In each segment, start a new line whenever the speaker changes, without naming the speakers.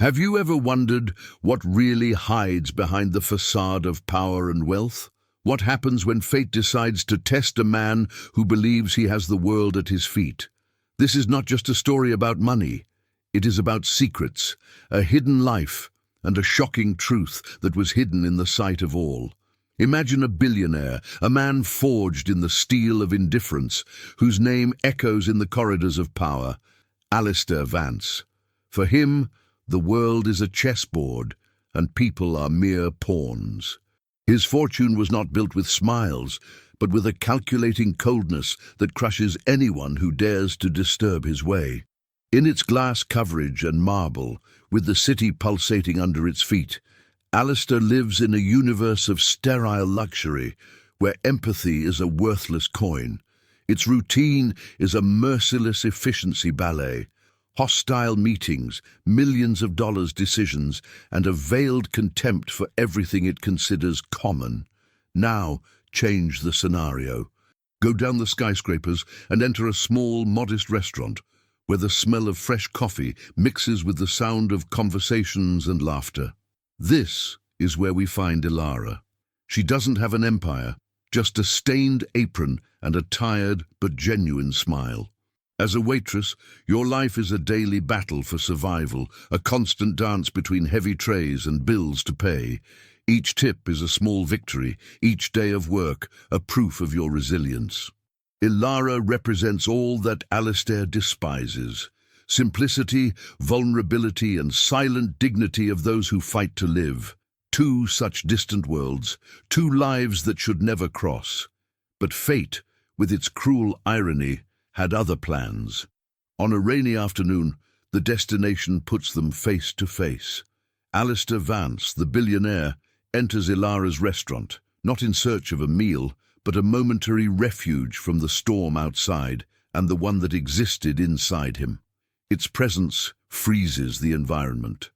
Have you ever wondered what really hides behind the facade of power and wealth? What happens when fate decides to test a man who believes he has the world at his feet? This is not just a story about money. It is about secrets, a hidden life, and a shocking truth that was hidden in the sight of all. Imagine a billionaire, a man forged in the steel of indifference, whose name echoes in the corridors of power, Alistair Vance. For him, the world is a chessboard, and people are mere pawns. His fortune was not built with smiles, but with a calculating coldness that crushes anyone who dares to disturb his way. In its glass coverage and marble, with the city pulsating under its feet, Alistair lives in a universe of sterile luxury, where empathy is a worthless coin. Its routine is a merciless efficiency ballet. Hostile meetings, millions of dollars decisions, and a veiled contempt for everything it considers common. Now, change the scenario. Go down the skyscrapers and enter a small, modest restaurant, where the smell of fresh coffee mixes with the sound of conversations and laughter. This is where we find Ilara. She doesn't have an empire, just a stained apron and a tired but genuine smile. As a waitress, your life is a daily battle for survival, a constant dance between heavy trays and bills to pay. Each tip is a small victory, each day of work a proof of your resilience. Ilara represents all that Alistair despises: simplicity, vulnerability, and silent dignity of those who fight to live. Two such distant worlds, two lives that should never cross. But fate, with its cruel irony, had other plans. On a rainy afternoon, the destination puts them face to face. Alistair Vance, the billionaire, enters Ilara's restaurant, not in search of a meal, but a momentary refuge from the storm outside and the one that existed inside him. Its presence freezes the environment.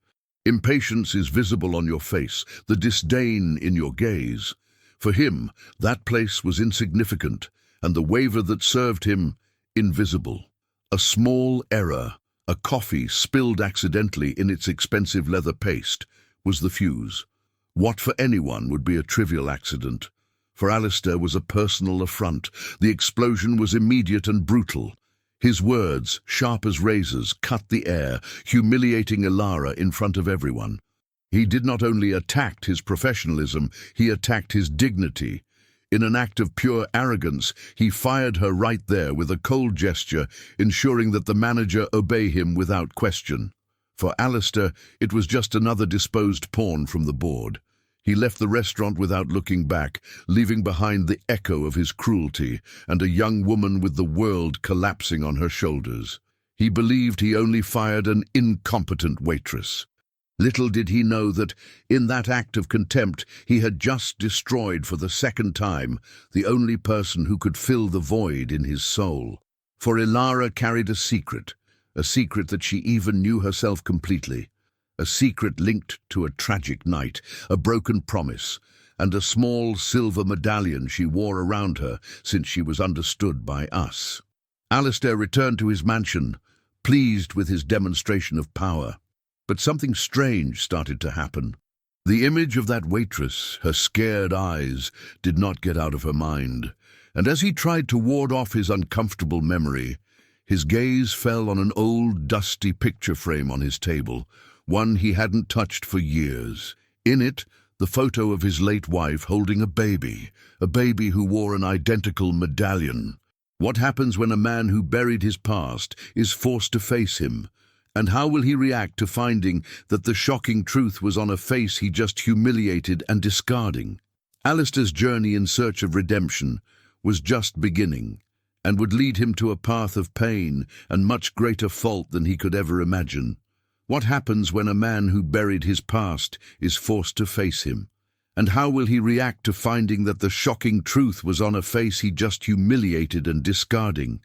Impatience is visible on your face, the disdain in your gaze. For him, that place was insignificant, and the waiter that served him invisible. A small error, a coffee spilled accidentally in its expensive leather paste, was the fuse. What for anyone would be a trivial accident, for Alistair was a personal affront. The explosion was immediate and brutal. His words, sharp as razors, cut the air, humiliating Ilara in front of everyone. He did not only attack his professionalism, he attacked his dignity. In an act of pure arrogance, he fired her right there with a cold gesture, ensuring that the manager obey him without question. For Alistair, it was just another disposed pawn from the board. He left the restaurant without looking back, leaving behind the echo of his cruelty and a young woman with the world collapsing on her shoulders. He believed he only fired an incompetent waitress. Little did he know that, in that act of contempt, he had just destroyed for the second time the only person who could fill the void in his soul. For Ilara carried a secret that she even knew herself completely. A secret linked to a tragic night, a broken promise, and a small silver medallion she wore around her since she was understood by us. Alistair returned to his mansion, pleased with his demonstration of power. But something strange started to happen. The image of that waitress, her scared eyes, did not get out of her mind, and as he tried to ward off his uncomfortable memory, his gaze fell on an old, dusty picture frame on his table, one he hadn't touched for years. In it, the photo of his late wife holding a baby who wore an identical medallion. What happens when a man who buried his past is forced to face him? And how will he react to finding that the shocking truth was on a face he just humiliated and discarding? Alistair's journey in search of redemption was just beginning, and would lead him to a path of pain and much greater fault than he could ever imagine. What happens when a man who buried his past is forced to face him? And how will he react to finding that the shocking truth was on a face he just humiliated and discarding?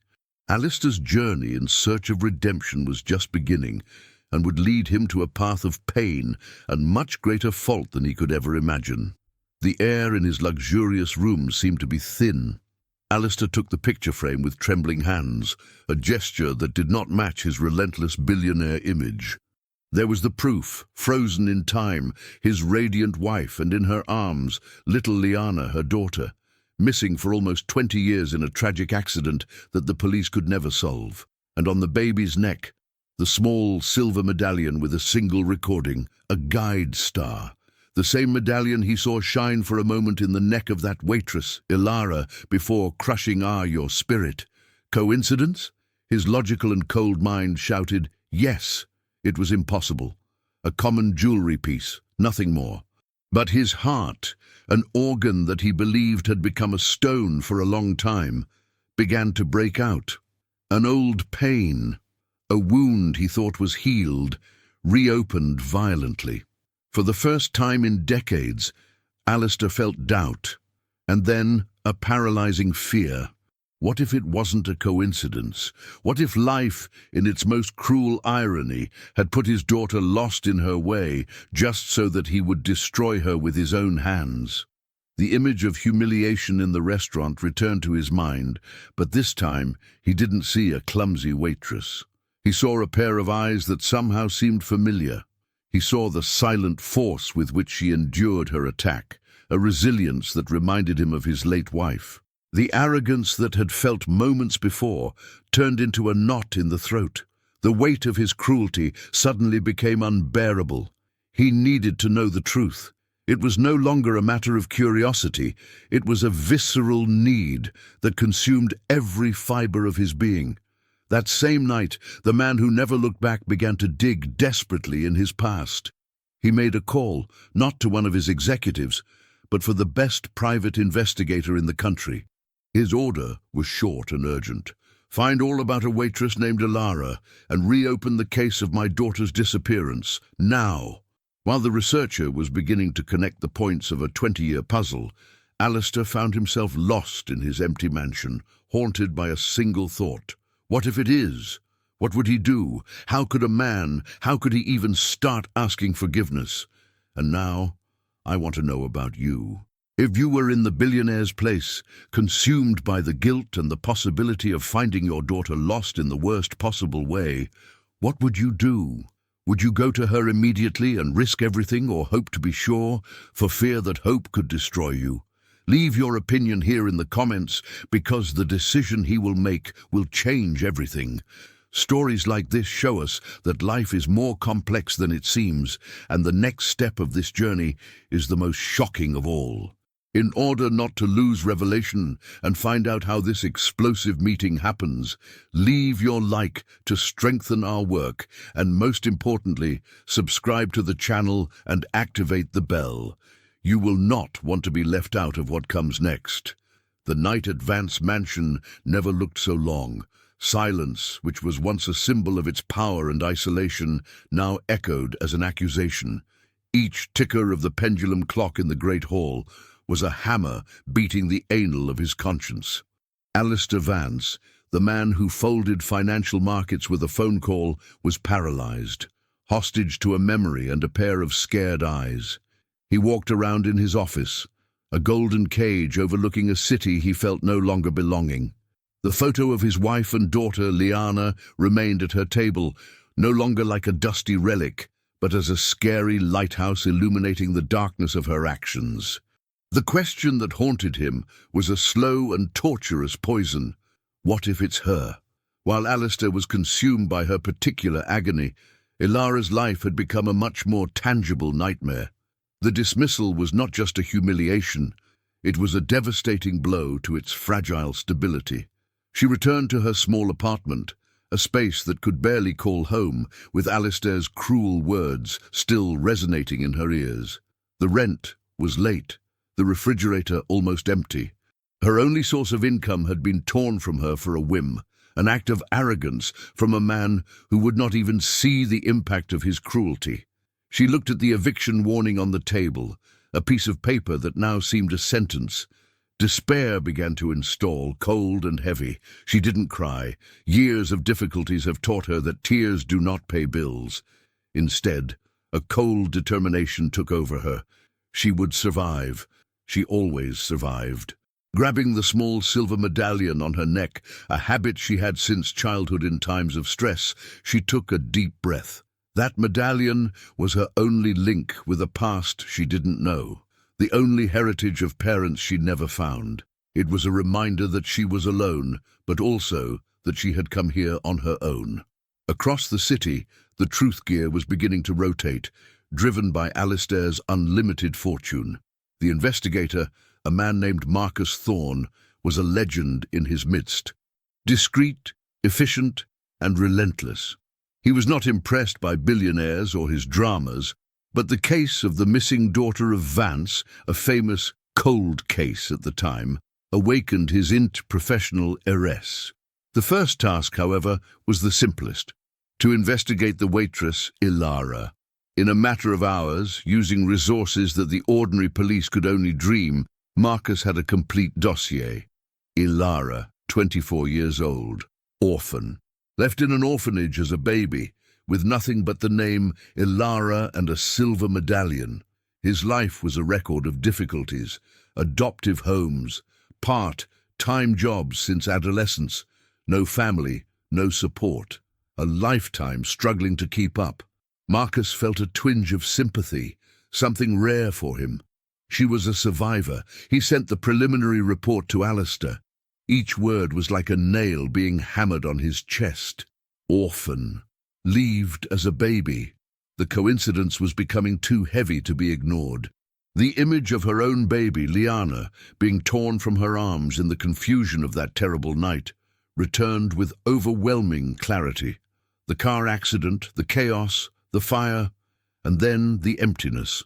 Alistair's journey in search of redemption was just beginning, and would lead him to a path of pain and much greater fault than he could ever imagine. The air in his luxurious room seemed to be thin. Alistair took the picture frame with trembling hands, a gesture that did not match his relentless billionaire image. There was the proof, frozen in time, his radiant wife, and in her arms, little Liana, her daughter, missing for almost 20 years in a tragic accident that the police could never solve. And on the baby's neck, the small silver medallion with a single recording, a guide star. The same medallion he saw shine for a moment in the neck of that waitress, Ilara, before crushing your spirit. Coincidence? His logical and cold mind shouted, yes. It was impossible. A common jewelry piece, nothing more. But his heart, an organ that he believed had become a stone for a long time, began to break out. An old pain, a wound he thought was healed, reopened violently. For the first time in decades, Alistair felt doubt, and then a paralyzing fear. What if it wasn't a coincidence? What if life, in its most cruel irony, had put his daughter lost in her way, just so that he would destroy her with his own hands? The image of humiliation in the restaurant returned to his mind, but this time he didn't see a clumsy waitress. He saw a pair of eyes that somehow seemed familiar. He saw the silent force with which she endured her attack, a resilience that reminded him of his late wife. The arrogance that had felt moments before turned into a knot in the throat. The weight of his cruelty suddenly became unbearable. He needed to know the truth. It was no longer a matter of curiosity. It was a visceral need that consumed every fiber of his being. That same night, the man who never looked back began to dig desperately in his past. He made a call, not to one of his executives, but for the best private investigator in the country. His order was short and urgent. Find all about a waitress named Ilara and reopen the case of my daughter's disappearance, now. While the researcher was beginning to connect the points of a 20-year puzzle, Alistair found himself lost in his empty mansion, haunted by a single thought. What if it is? What would he do? How could he even start asking forgiveness? And now, I want to know about you. If you were in the billionaire's place, consumed by the guilt and the possibility of finding your daughter lost in the worst possible way, what would you do? Would you go to her immediately and risk everything, or hope to be sure, for fear that hope could destroy you? Leave your opinion here in the comments, because the decision he will make will change everything. Stories like this show us that life is more complex than it seems, and the next step of this journey is the most shocking of all. In order not to lose revelation and find out how this explosive meeting happens, leave your like to strengthen our work, and most importantly, subscribe to the channel and activate the bell. You will not want to be left out of what comes next. The night at Vance Mansion never looked so long. Silence, which was once a symbol of its power and isolation, now echoed as an accusation. Each ticker of the pendulum clock in the Great Hall was a hammer beating the anal of his conscience. Alistair Vance, the man who folded financial markets with a phone call, was paralyzed, hostage to a memory and a pair of scared eyes. He walked around in his office, a golden cage overlooking a city he felt no longer belonging. The photo of his wife and daughter, Liana, remained at her table, no longer like a dusty relic, but as a scary lighthouse illuminating the darkness of her actions. The question that haunted him was a slow and torturous poison. What if it's her? While Alistair was consumed by her particular agony, Ilara's life had become a much more tangible nightmare. The dismissal was not just a humiliation, it was a devastating blow to its fragile stability. She returned to her small apartment, a space that could barely call home, with Alistair's cruel words still resonating in her ears. The rent was late, the refrigerator almost empty. Her only source of income had been torn from her for a whim, an act of arrogance from a man who would not even see the impact of his cruelty. She looked at the eviction warning on the table, a piece of paper that now seemed a sentence. Despair began to install, cold and heavy. She didn't cry. Years of difficulties have taught her that tears do not pay bills. Instead, a cold determination took over her. She would survive. She always survived. Grabbing the small silver medallion on her neck, a habit she had since childhood in times of stress, she took a deep breath. That medallion was her only link with a past she didn't know, the only heritage of parents she never found. It was a reminder that she was alone, but also that she had come here on her own. Across the city, the truth gear was beginning to rotate, driven by Alistair's unlimited fortune. The investigator, a man named Marcus Thorne, was a legend in his midst. Discreet, efficient, and relentless. He was not impressed by billionaires or his dramas, but the case of the missing daughter of Vance, a famous cold case at the time, awakened his professional heiress. The first task, however, was the simplest: to investigate the waitress, Ilara. In a matter of hours, using resources that the ordinary police could only dream, Marcus had a complete dossier. Ilara, 24 years old, orphan, left in an orphanage as a baby, with nothing but the name Ilara and a silver medallion. His life was a record of difficulties: adoptive homes, part-time jobs since adolescence, no family, no support, a lifetime struggling to keep up. Marcus felt a twinge of sympathy, something rare for him. She was a survivor. He sent the preliminary report to Alistair. Each word was like a nail being hammered on his chest. Orphan. Leaved as a baby. The coincidence was becoming too heavy to be ignored. The image of her own baby, Liana, being torn from her arms in the confusion of that terrible night, returned with overwhelming clarity. The car accident, the chaos, the fire, and then the emptiness.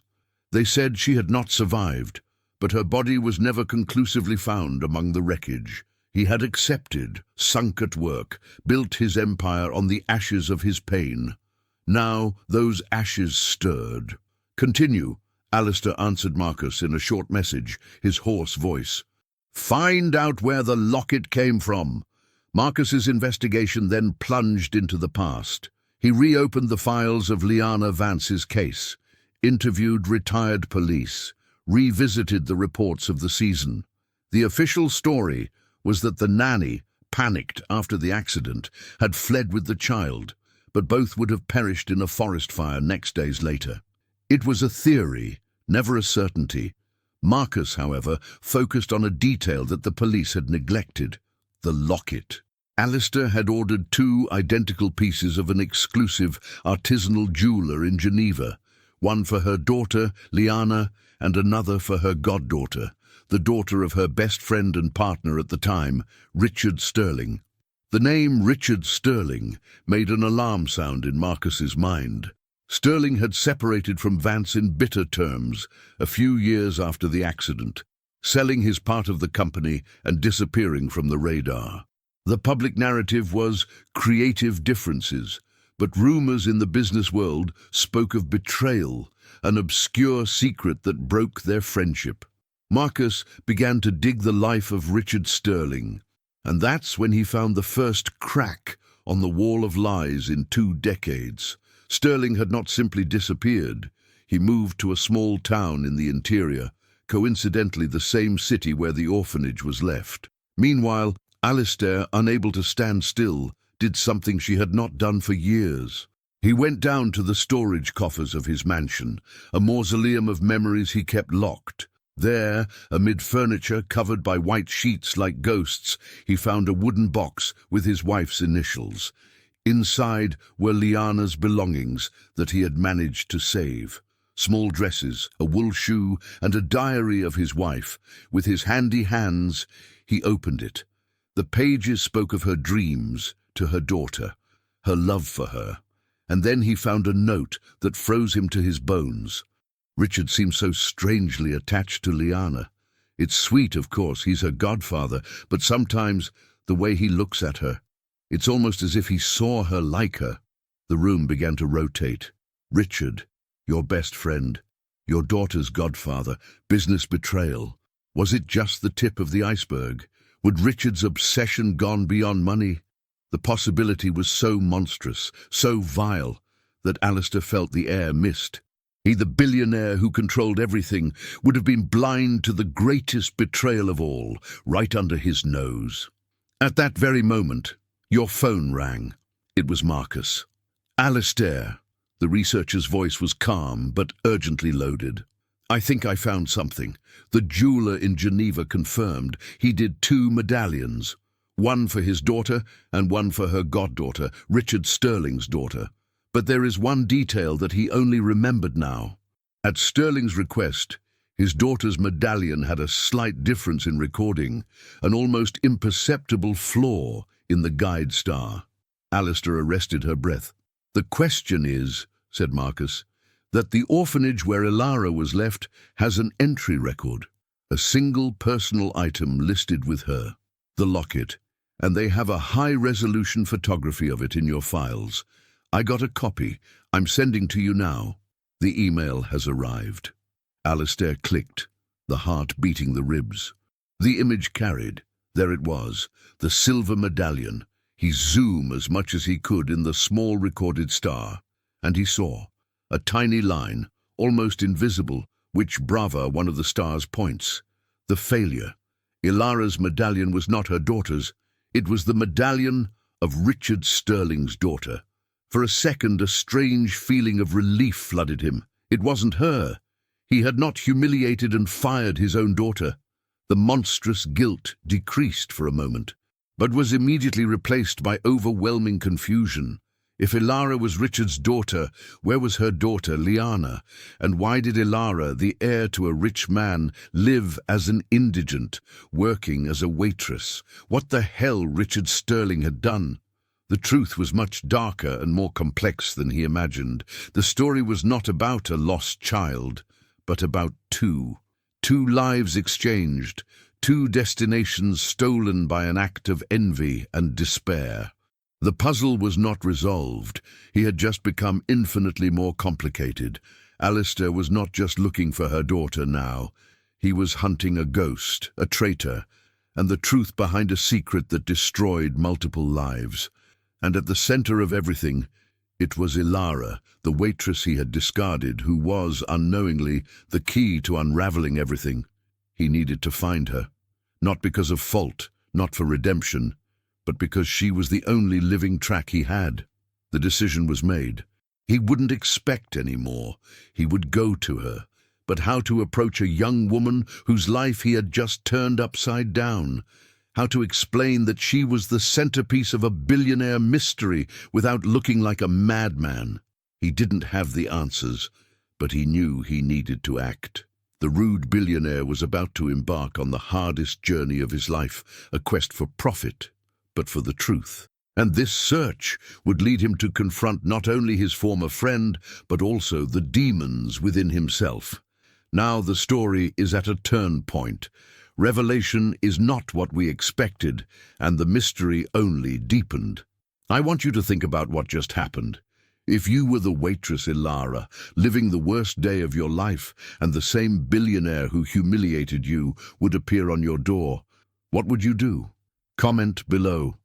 They said she had not survived, but her body was never conclusively found among the wreckage. He had accepted, sunk at work, built his empire on the ashes of his pain. Now those ashes stirred. "Continue," Alistair answered Marcus in a short message, his hoarse voice. "Find out where the locket came from." Marcus's investigation then plunged into the past. He reopened the files of Liana Vance's case, interviewed retired police, revisited the reports of the season. The official story was that the nanny, panicked after the accident, had fled with the child, but both would have perished in a forest fire next days later. It was a theory, never a certainty. Marcus, however, focused on a detail that the police had neglected: the locket. Alistair had ordered 2 identical pieces of an exclusive artisanal jeweler in Geneva, one for her daughter, Liana, and another for her goddaughter, the daughter of her best friend and partner at the time, Richard Sterling. The name Richard Sterling made an alarm sound in Marcus's mind. Sterling had separated from Vance in bitter terms a few years after the accident, selling his part of the company and disappearing from the radar. The public narrative was creative differences, but rumors in the business world spoke of betrayal, an obscure secret that broke their friendship. Marcus began to dig the life of Richard Sterling, and that's when he found the first crack on the wall of lies in 2 decades. Sterling had not simply disappeared. He moved to a small town in the interior, coincidentally the same city where the orphanage was left. Meanwhile, Alistair, unable to stand still, did something she had not done for years. He went down to the storage coffers of his mansion, a mausoleum of memories he kept locked. There, amid furniture covered by white sheets like ghosts, he found a wooden box with his wife's initials. Inside were Liana's belongings that he had managed to save. Small dresses, a wool shoe, and a diary of his wife. With his handy hands, he opened it. The pages spoke of her dreams to her daughter, her love for her. And then he found a note that froze him to his bones. Richard seemed so strangely attached to Liana. It's sweet, of course, he's her godfather, but sometimes the way he looks at her, it's almost as if he saw her like her. The room began to rotate. Richard, your best friend, your daughter's godfather, business betrayal. Was it just the tip of the iceberg? Would Richard's obsession gone beyond money? The possibility was so monstrous, so vile, that Alistair felt the air mist. He, the billionaire who controlled everything, would have been blind to the greatest betrayal of all, right under his nose. At that very moment, your phone rang. It was Marcus. "Alistair," The researcher's voice was calm, but urgently loaded. "I think I found something. The jeweler in Geneva confirmed he did 2 medallions. One for his daughter and one for her goddaughter, Richard Sterling's daughter. But there is one detail that he only remembered now. At Sterling's request, his daughter's medallion had a slight difference in recording, an almost imperceptible flaw in the guide star." Alistair arrested her breath. "The question is," said Marcus, "that the orphanage where Ilara was left has an entry record, a single personal item listed with her, the locket, and they have a high-resolution photography of it in your files. I got a copy. I'm sending to you now. The email has arrived." Alistair clicked, the heart beating the ribs. The image carried. There it was, the silver medallion. He zoomed as much as he could in the small recorded star, and he saw a tiny line, almost invisible, which brava one of the star's points. The failure. Ilara's medallion was not her daughter's. It was the medallion of Richard Sterling's daughter. For a second, a strange feeling of relief flooded him. It wasn't her. He had not humiliated and fired his own daughter. The monstrous guilt decreased for a moment, but was immediately replaced by overwhelming confusion. If Ilara was Richard's daughter, where was her daughter, Liana? And why did Ilara, the heir to a rich man, live as an indigent, working as a waitress? What the hell Richard Sterling had done? The truth was much darker and more complex than he imagined. The story was not about a lost child, but about two lives exchanged, 2 destinations stolen by an act of envy and despair. The puzzle was not resolved. He had just become infinitely more complicated. Alistair was not just looking for her daughter now. He was hunting a ghost, a traitor, and the truth behind a secret that destroyed multiple lives. And at the center of everything, it was Ilara, the waitress he had discarded, who was, unknowingly, the key to unraveling everything. He needed to find her, not because of fault, not for redemption, but because she was the only living track he had. The decision was made. He wouldn't expect any more. He would go to her. But how to approach a young woman whose life he had just turned upside down? How to explain that she was the centerpiece of a billionaire mystery without looking like a madman? He didn't have the answers, but he knew he needed to act. The rude billionaire was about to embark on the hardest journey of his life, a quest for profit, but for the truth. And this search would lead him to confront not only his former friend, but also the demons within himself. Now the story is at a turn point. Revelation is not what we expected, and the mystery only deepened. I want you to think about what just happened. If you were the waitress Ilara, living the worst day of your life, and the same billionaire who humiliated you would appear on your door, what would you do? Comment below.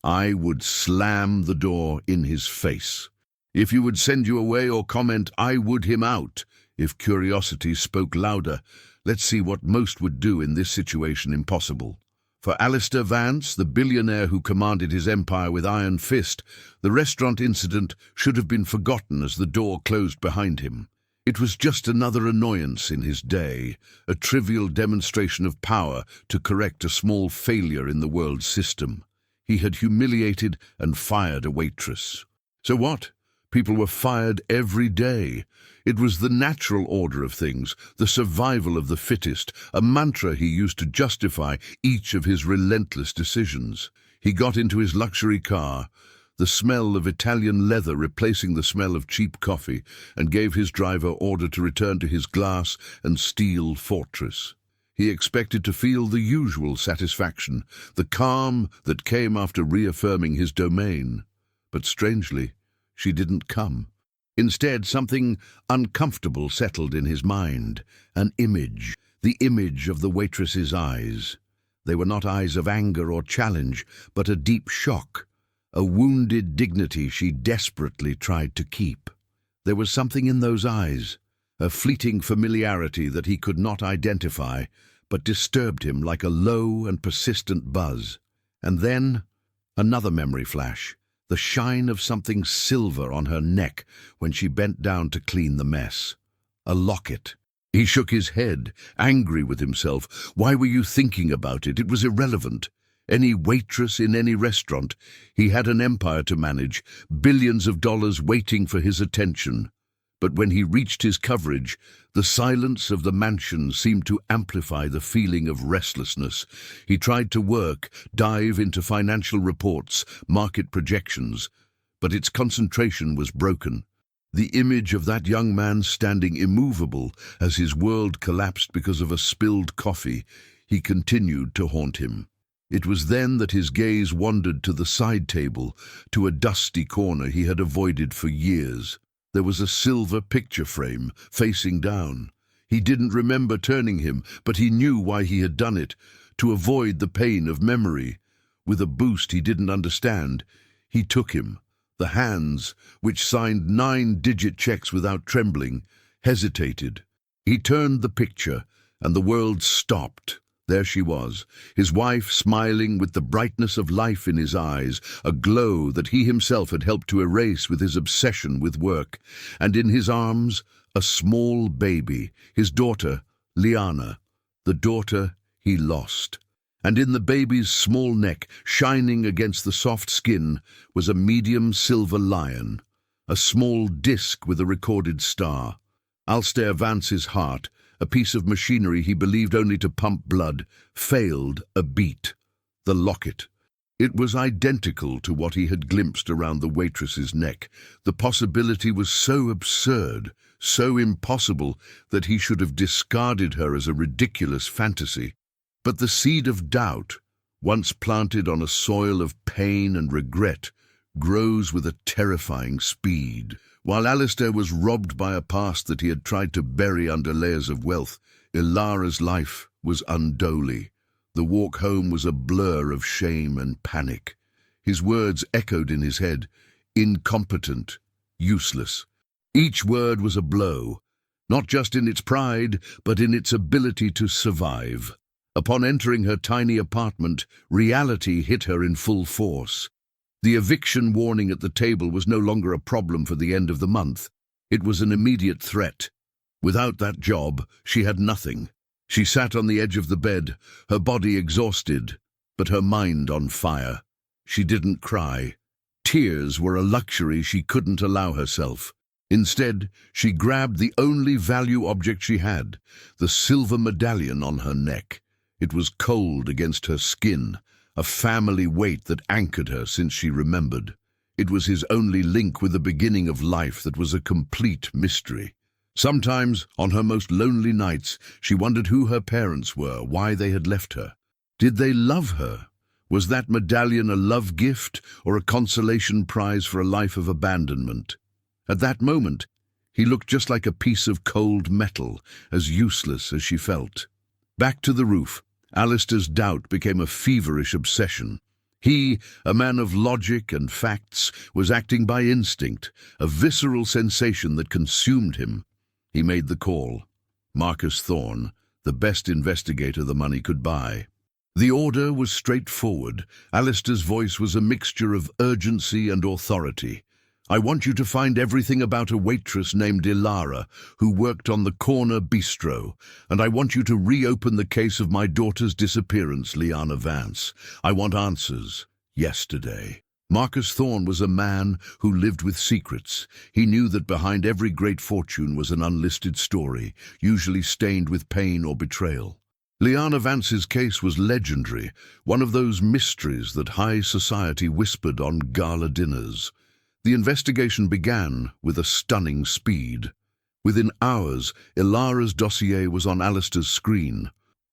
I would slam the door in his face. If he would send you away, or comment, I would him out. If curiosity spoke louder, let's see what most would do in this situation impossible. For Alistair Vance, the billionaire who commanded his empire with iron fist, the restaurant incident should have been forgotten as the door closed behind him. It was just another annoyance in his day, a trivial demonstration of power to correct a small failure in the world system. He had humiliated and fired a waitress. So what? People were fired every day. It was the natural order of things, the survival of the fittest, a mantra he used to justify each of his relentless decisions. He got into his luxury car, the smell of Italian leather replacing the smell of cheap coffee, and gave his driver order to return to his glass and steel fortress. He expected to feel the usual satisfaction, the calm that came after reaffirming his domain. But strangely, she didn't come. Instead, something uncomfortable settled in his mind, an image, the image of the waitress's eyes. They were not eyes of anger or challenge, but a deep shock, a wounded dignity she desperately tried to keep. There was something in those eyes, a fleeting familiarity that he could not identify, but disturbed him like a low and persistent buzz. And then, another memory flash. the shine of something silver on her neck when she bent down to clean the mess. A locket. He shook his head, angry with himself. Why were you thinking about it? It was irrelevant. Any waitress in any restaurant. He had an empire to manage, billions of dollars waiting for his attention. But when he reached his coverage, the silence of the mansion seemed to amplify the feeling of restlessness. He tried to work, dive into financial reports, market projections, but its concentration was broken. The image of that young man standing immovable as his world collapsed because of a spilled coffee, he continued to haunt him. It was then that his gaze wandered to the side table, to a dusty corner he had avoided for years. There was a silver picture frame, facing down. He didn't remember turning him, but he knew why he had done it, to avoid the pain of memory. With a boost he didn't understand, he took him. The hands, which signed 9-digit checks without trembling, hesitated. He turned the picture, and the world stopped. There she was, his wife smiling with the brightness of life in his eyes, a glow that he himself had helped to erase with his obsession with work. And in his arms, a small baby, his daughter, Liana, the daughter he lost. And in the baby's small neck, shining against the soft skin, was a medium silver lion, a small disc with a recorded star. Alistair Vance's heart, a piece of machinery he believed only to pump blood, failed a beat. The locket. It was identical to what he had glimpsed around the waitress's neck. The possibility was so absurd, so impossible, that he should have discarded her as a ridiculous fantasy. But the seed of doubt, once planted on a soil of pain and regret, grows with a terrifying speed. While Alistair was robbed by a past that he had tried to bury under layers of wealth, Ilara's life was undoley. The walk home was a blur of shame and panic. His words echoed in his head, incompetent, useless. Each word was a blow, not just in its pride, but in its ability to survive. Upon entering her tiny apartment, reality hit her in full force. The eviction warning at the table was no longer a problem for the end of the month. It was an immediate threat. Without that job, she had nothing. She sat on the edge of the bed, her body exhausted, but her mind on fire. She didn't cry. Tears were a luxury she couldn't allow herself. Instead, she grabbed the only value object she had, the silver medallion on her neck. It was cold against her skin, a family weight that anchored her since she remembered. It was his only link with the beginning of life that was a complete mystery. Sometimes, on her most lonely nights, she wondered who her parents were, why they had left her. Did they love her? Was that medallion a love gift or a consolation prize for a life of abandonment? At that moment, he looked just like a piece of cold metal, as useless as she felt. Back to the roof, Alistair's doubt became a feverish obsession. He, a man of logic and facts, was acting by instinct, a visceral sensation that consumed him. He made the call. Marcus Thorne, the best investigator the money could buy. The order was straightforward. Alistair's voice was a mixture of urgency and authority. I want you to find everything about a waitress named Ilara, who worked on the corner bistro, and I want you to reopen the case of my daughter's disappearance, Liana Vance. I want answers. Yesterday. Marcus Thorne was a man who lived with secrets. He knew that behind every great fortune was an unlisted story, usually stained with pain or betrayal. Liana Vance's case was legendary, one of those mysteries that high society whispered on gala dinners. The investigation began with a stunning speed. Within hours, Ilara's dossier was on Alistair's screen.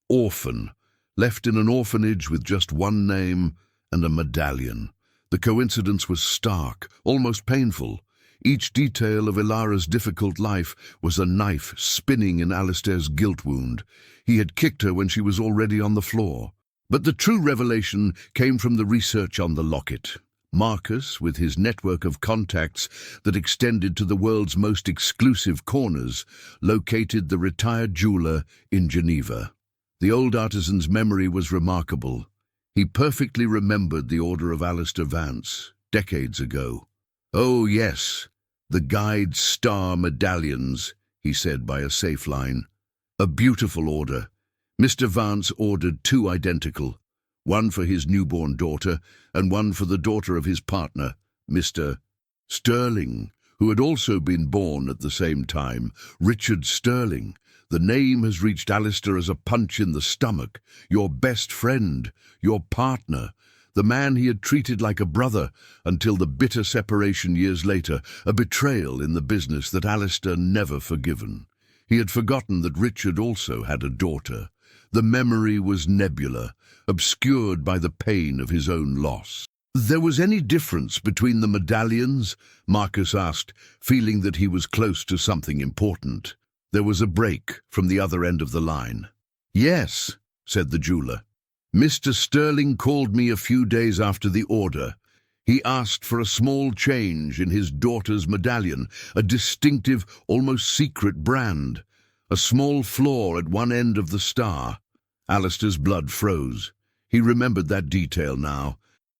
Orphan, left in an orphanage with just one name and a medallion. The coincidence was stark, almost painful. Each detail of Ilara's difficult life was a knife spinning in Alistair's guilt wound. He had kicked her when she was already on the floor. But the true revelation came from the research on the locket. Marcus, with his network of contacts that extended to the world's most exclusive corners, located the retired jeweler in Geneva. The old artisan's memory was remarkable. He perfectly remembered the order of Alistair Vance, decades ago. "Oh, yes, the guide star medallions," he said by a safe line. "A beautiful order." Mr. Vance ordered 2 identical, one for his newborn daughter and one for the daughter of his partner, Mr. Sterling, who had also been born at the same time. Richard Sterling. The name has reached Alistair as a punch in the stomach. Your best friend, your partner, the man he had treated like a brother until the bitter separation years later, a betrayal in the business that Alistair never forgiven. He had forgotten that Richard also had a daughter. The memory was nebula, obscured by the pain of his own loss. "There was any difference between the medallions?" Marcus asked, feeling that he was close to something important. There was a break from the other end of the line. "Yes," said the jeweler. "Mr. Sterling called me a few days after the order. He asked for a small change in his daughter's medallion, a distinctive, almost secret brand, a small flaw at one end of the star." Alistair's blood froze. He remembered that detail now.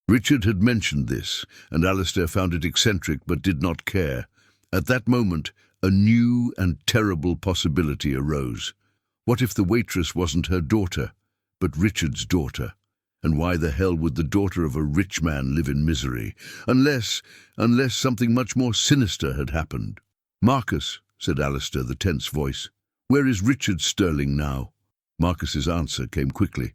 Richard had mentioned this, and Alistair found it eccentric but did not care. At that moment, a new and terrible possibility arose. What if the waitress wasn't her daughter, but Richard's daughter? And why the hell would the daughter of a rich man live in misery? Unless something much more sinister had happened. "Marcus," said Alistair, the tense voice, "where is Richard Sterling now?" Marcus's answer came quickly.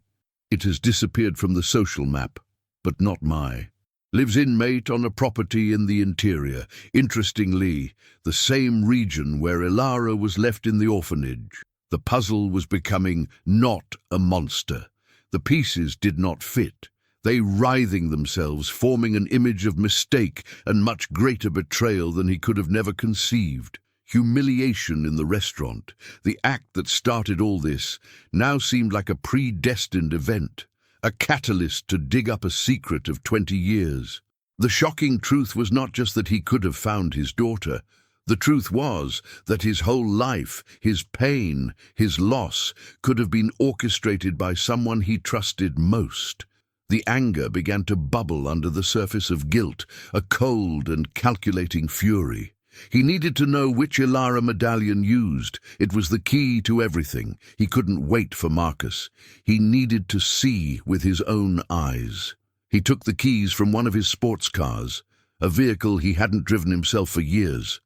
"It has disappeared from the social map, but not my. Lives inmate on a property in the interior. Interestingly, the same region where Ilara was left in the orphanage." The puzzle was becoming not a monster. The pieces did not fit. They writhing themselves, forming an image of mistake and much greater betrayal than he could have never conceived. Humiliation in the restaurant, the act that started all this, now seemed like a predestined event, a catalyst to dig up a secret of 20 years. The shocking truth was not just that he could have found his daughter. The truth was that his whole life, his pain, his loss, could have been orchestrated by someone he trusted most. The anger began to bubble under the surface of guilt, a cold and calculating fury. He needed to know which Ilara medallion used. It was the key to everything. He couldn't wait for Marcus. He needed to see with his own eyes. He took the keys from one of his sports cars, a vehicle he hadn't driven himself for years.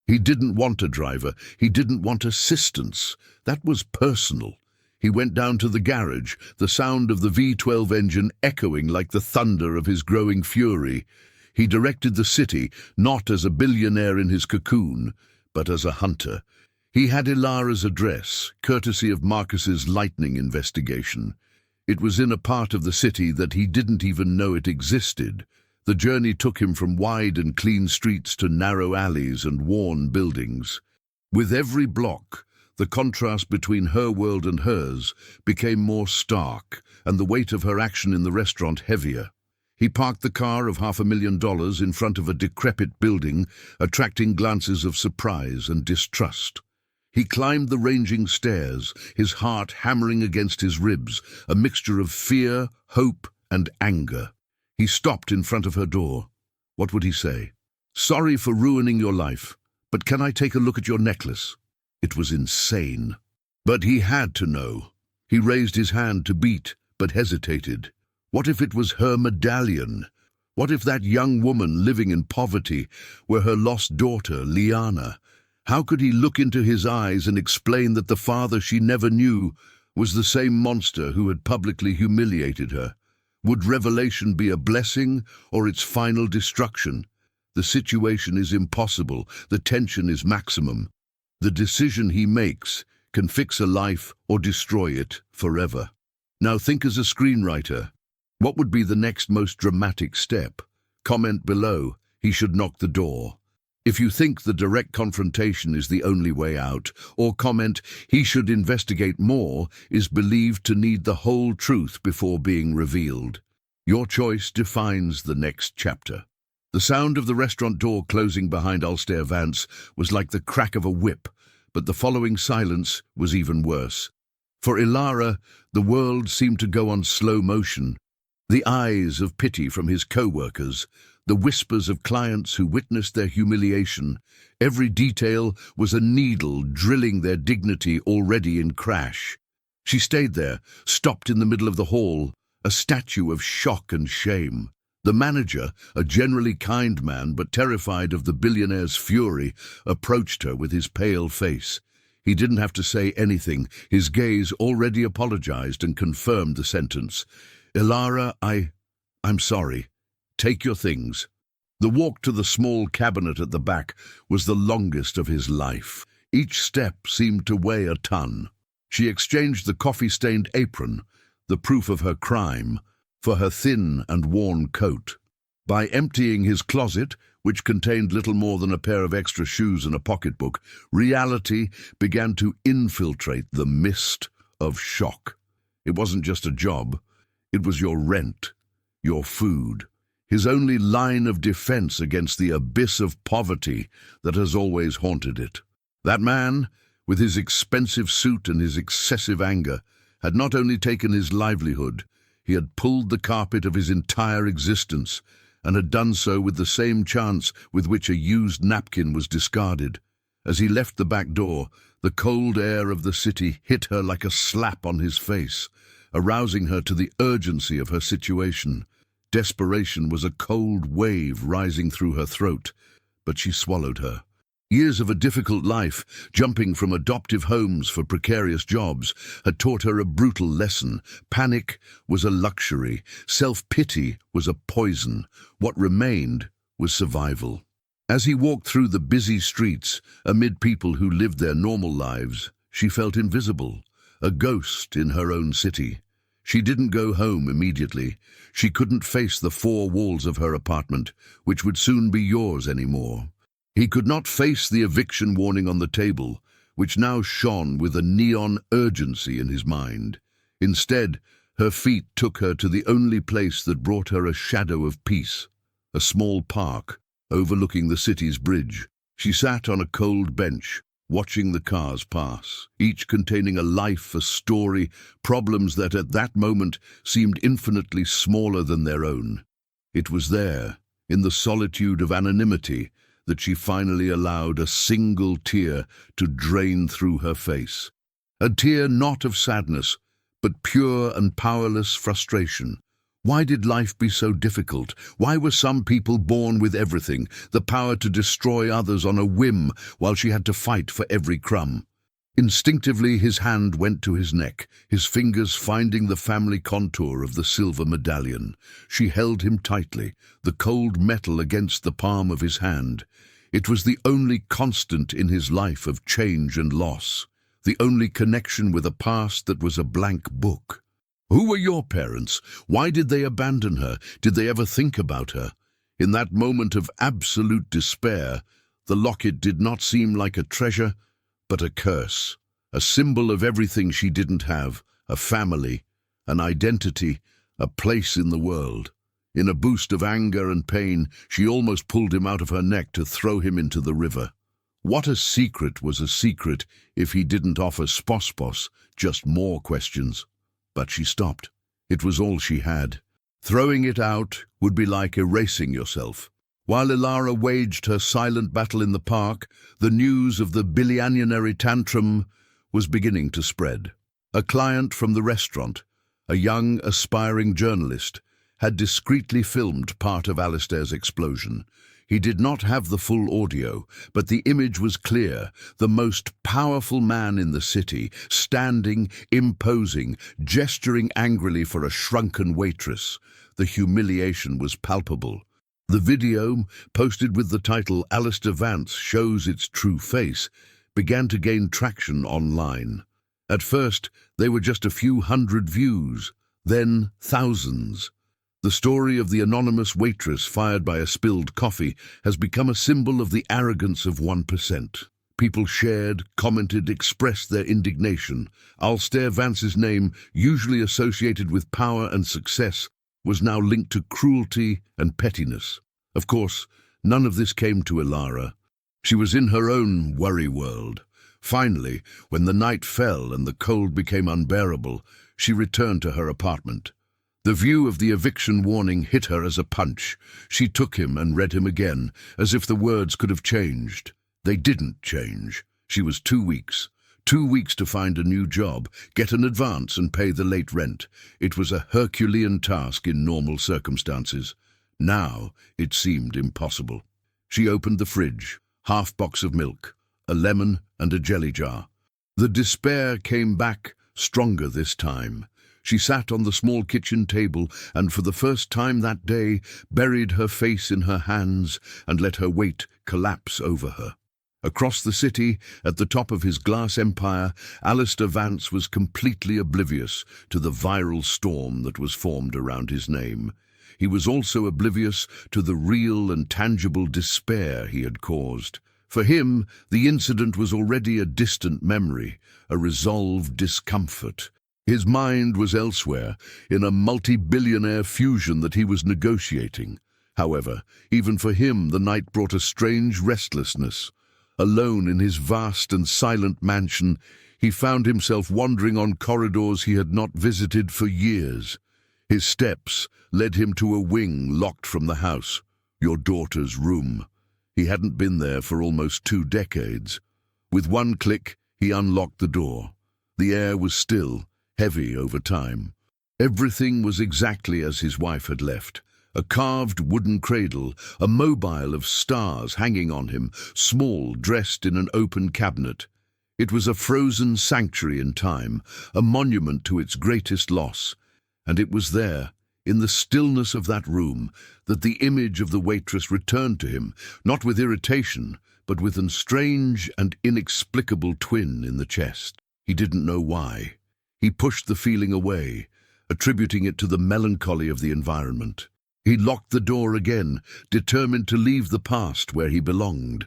He didn't want a driver. He didn't want assistance. That was personal. He went down to the garage, the sound of the V12 engine echoing like the thunder of his growing fury. He directed the city, not as a billionaire in his cocoon, but as a hunter. He had Ilara's address, courtesy of Marcus's lightning investigation. It was in a part of the city that he didn't even know it existed. The journey took him from wide and clean streets to narrow alleys and worn buildings. With every block, the contrast between her world and hers became more stark, and the weight of her action in the restaurant heavier. He parked the car of $500,000 in front of a decrepit building, attracting glances of surprise and distrust. He climbed the ranging stairs, his heart hammering against his ribs, a mixture of fear, hope, and anger. He stopped in front of her door. What would he say? "Sorry for ruining your life, but can I take a look at your necklace?" It was insane. But he had to know. He raised his hand to beat, but hesitated. What if it was her medallion? What if that young woman living in poverty were her lost daughter, Liana? How could he look into his eyes and explain that the father she never knew was the same monster who had publicly humiliated her? Would revelation be a blessing or its final destruction? The situation is impossible. The tension is maximum. The decision he makes can fix a life or destroy it forever. Now think as a screenwriter. What would be the next most dramatic step? Comment below. He should knock the door. If you think the direct confrontation is the only way out, or comment, he should investigate more, is believed to need the whole truth before being revealed. Your choice defines the next chapter. The sound of the restaurant door closing behind Alistair Vance was like the crack of a whip, but the following silence was even worse. For Ilara, the world seemed to go on slow motion. The eyes of pity from his co-workers, the whispers of clients who witnessed their humiliation. Every detail was a needle drilling their dignity already in crash. She stayed there, stopped in the middle of the hall, a statue of shock and shame. The manager, a generally kind man but terrified of the billionaire's fury, approached her with his pale face. He didn't have to say anything. His gaze already apologized and confirmed the sentence. "Ilara, I'm sorry. Take your things." The walk to the small cabinet at the back was the longest of his life. Each step seemed to weigh a ton. She exchanged the coffee-stained apron, the proof of her crime, for her thin and worn coat. By emptying his closet, which contained little more than a pair of extra shoes and a pocketbook, reality began to infiltrate the mist of shock. It wasn't just a job. It was your rent, your food, his only line of defense against the abyss of poverty that has always haunted it. That man, with his expensive suit and his excessive anger, had not only taken his livelihood, he had pulled the carpet of his entire existence, and had done so with the same chance with which a used napkin was discarded. As he left the back door, the cold air of the city hit her like a slap on his face, arousing her to the urgency of her situation. Desperation was a cold wave rising through her throat, but she swallowed her. Years of a difficult life, jumping from adoptive homes for precarious jobs, had taught her a brutal lesson. Panic was a luxury. Self-pity was a poison. What remained was survival. As he walked through the busy streets, amid people who lived their normal lives, she felt invisible, a ghost in her own city. She didn't go home immediately. She couldn't face the four walls of her apartment, which would soon be yours anymore. He could not face the eviction warning on the table, which now shone with a neon urgency in his mind. Instead, her feet took her to the only place that brought her a shadow of peace, a small park overlooking the city's bridge. She sat on a cold bench, watching the cars pass, each containing a life, a story, problems that at that moment seemed infinitely smaller than their own. It was there, in the solitude of anonymity, that she finally allowed a single tear to drain through her face. A tear not of sadness, but pure and powerless frustration. Why did life be so difficult? Why were some people born with everything, the power to destroy others on a whim, while she had to fight for every crumb? Instinctively, his hand went to his neck, his fingers finding the family contour of the silver medallion. She held him tightly, the cold metal against the palm of his hand. It was the only constant in his life of change and loss, the only connection with a past that was a blank book. Who were your parents? Why did they abandon her? Did they ever think about her? In that moment of absolute despair, the locket did not seem like a treasure, but a curse, a symbol of everything she didn't have, a family, an identity, a place in the world. In a boost of anger and pain, she almost pulled him out of her neck to throw him into the river. What a secret was a secret if he didn't offer spos, just more questions. But she stopped. It was all she had. Throwing it out would be like erasing yourself. While Ilara waged her silent battle in the park, the news of the Billionaire tantrum was beginning to spread. A client from the restaurant, a young, aspiring journalist, had discreetly filmed part of Alistair's explosion. He did not have the full audio, but the image was clear. The most powerful man in the city, standing, imposing, gesturing angrily for a shrunken waitress. The humiliation was palpable. The video, posted with the title "Alistair Vance Shows Its True Face," began to gain traction online. At first, they were just a few hundred views, then thousands. The story of the anonymous waitress fired by a spilled coffee has become a symbol of the arrogance of 1%. People shared, commented, expressed their indignation. Alistair Vance's name, usually associated with power and success, was now linked to cruelty and pettiness. Of course, none of this came to Ilara. She was in her own worry world. Finally, when the night fell and the cold became unbearable, she returned to her apartment. The view of the eviction warning hit her as a punch. She took him and read him again, as if the words could have changed. They didn't change. She was 2 weeks. 2 weeks to find a new job, get an advance and pay the late rent. It was a Herculean task in normal circumstances. Now it seemed impossible. She opened the fridge, half box of milk, a lemon and a jelly jar. The despair came back, stronger this time. She sat on the small kitchen table and for the first time that day buried her face in her hands and let her weight collapse over her. Across the city, at the top of his glass empire, Alistair Vance was completely oblivious to the viral storm that was formed around his name. He was also oblivious to the real and tangible despair he had caused. For him, the incident was already a distant memory, a resolved discomfort. His mind was elsewhere, in a multi-billionaire fusion that he was negotiating. However, even for him the night brought a strange restlessness. Alone in his vast and silent mansion, he found himself wandering on corridors he had not visited for years. His steps led him to a wing locked from the house, your daughter's room. He hadn't been there for almost 2 decades. With one click, he unlocked the door. The air was still, heavy over time. Everything was exactly as his wife had left. A carved wooden cradle, a mobile of stars hanging on him, small, dressed in an open cabinet. It was a frozen sanctuary in time, a monument to its greatest loss. And it was there, in the stillness of that room, that the image of the waitress returned to him, not with irritation, but with a strange and inexplicable twin in the chest. He didn't know why. He pushed the feeling away, attributing it to the melancholy of the environment. He locked the door again, determined to leave the past where he belonged.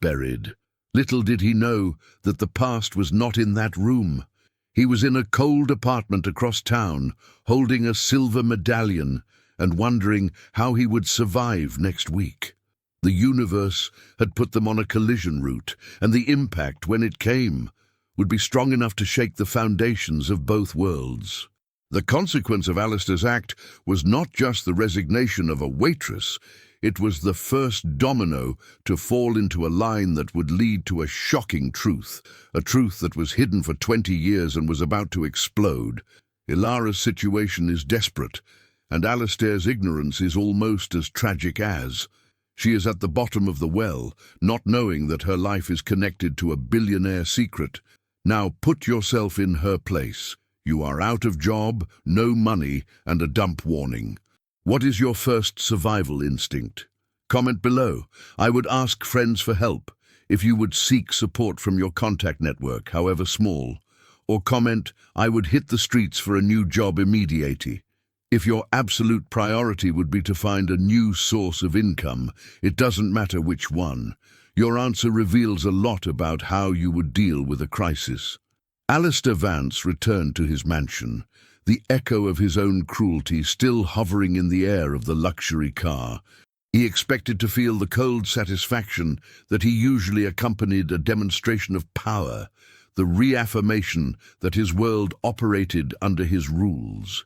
Buried. Little did he know that the past was not in that room. He was in a cold apartment across town, holding a silver medallion and wondering how he would survive next week. The universe had put them on a collision route, and the impact, when it came, would be strong enough to shake the foundations of both worlds. The consequence of Alistair's act was not just the resignation of a waitress, it was the first domino to fall into a line that would lead to a shocking truth, a truth that was hidden for 20 years and was about to explode. Ilara's situation is desperate, and Alistair's ignorance is almost as tragic as. She is at the bottom of the well, not knowing that her life is connected to a billionaire secret. Now put yourself in her place. You are out of job, no money, and a dump warning. What is your first survival instinct? Comment below. I would ask friends for help, if you would seek support from your contact network, however small. Or comment, I would hit the streets for a new job immediately. If your absolute priority would be to find a new source of income, it doesn't matter which one. Your answer reveals a lot about how you would deal with a crisis. Alistair Vance returned to his mansion, the echo of his own cruelty still hovering in the air of the luxury car. He expected to feel the cold satisfaction that he usually accompanied a demonstration of power, the reaffirmation that his world operated under his rules.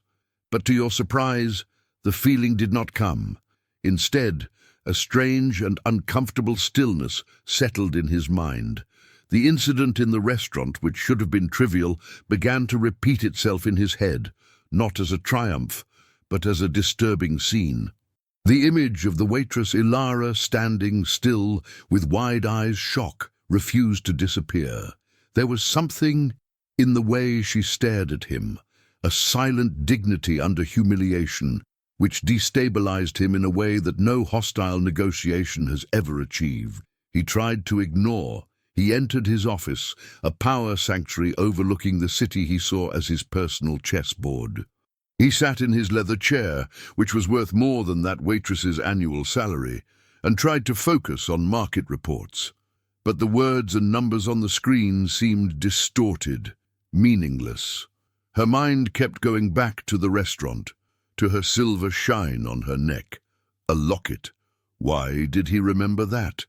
But to your surprise, the feeling did not come. Instead, a strange and uncomfortable stillness settled in his mind. The incident in the restaurant, which should have been trivial, began to repeat itself in his head, not as a triumph, but as a disturbing scene. The image of the waitress Ilara standing still, with wide eyes shock, refused to disappear. There was something in the way she stared at him, a silent dignity under humiliation, which destabilized him in a way that no hostile negotiation has ever achieved. He tried to ignore. He entered his office, a power sanctuary overlooking the city he saw as his personal chessboard. He sat in his leather chair, which was worth more than that waitress's annual salary, and tried to focus on market reports. But the words and numbers on the screen seemed distorted, meaningless. Her mind kept going back to the restaurant, to her silver shine on her neck. A locket. Why did he remember that?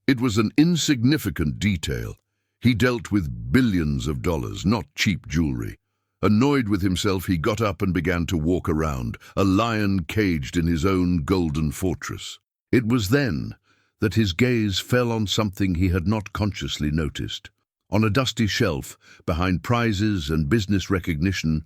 It was an insignificant detail. He dealt with billions of dollars, not cheap jewelry. Annoyed with himself, he got up and began to walk around, a lion caged in his own golden fortress. It was then that his gaze fell on something he had not consciously noticed. On a dusty shelf, behind prizes and business recognition,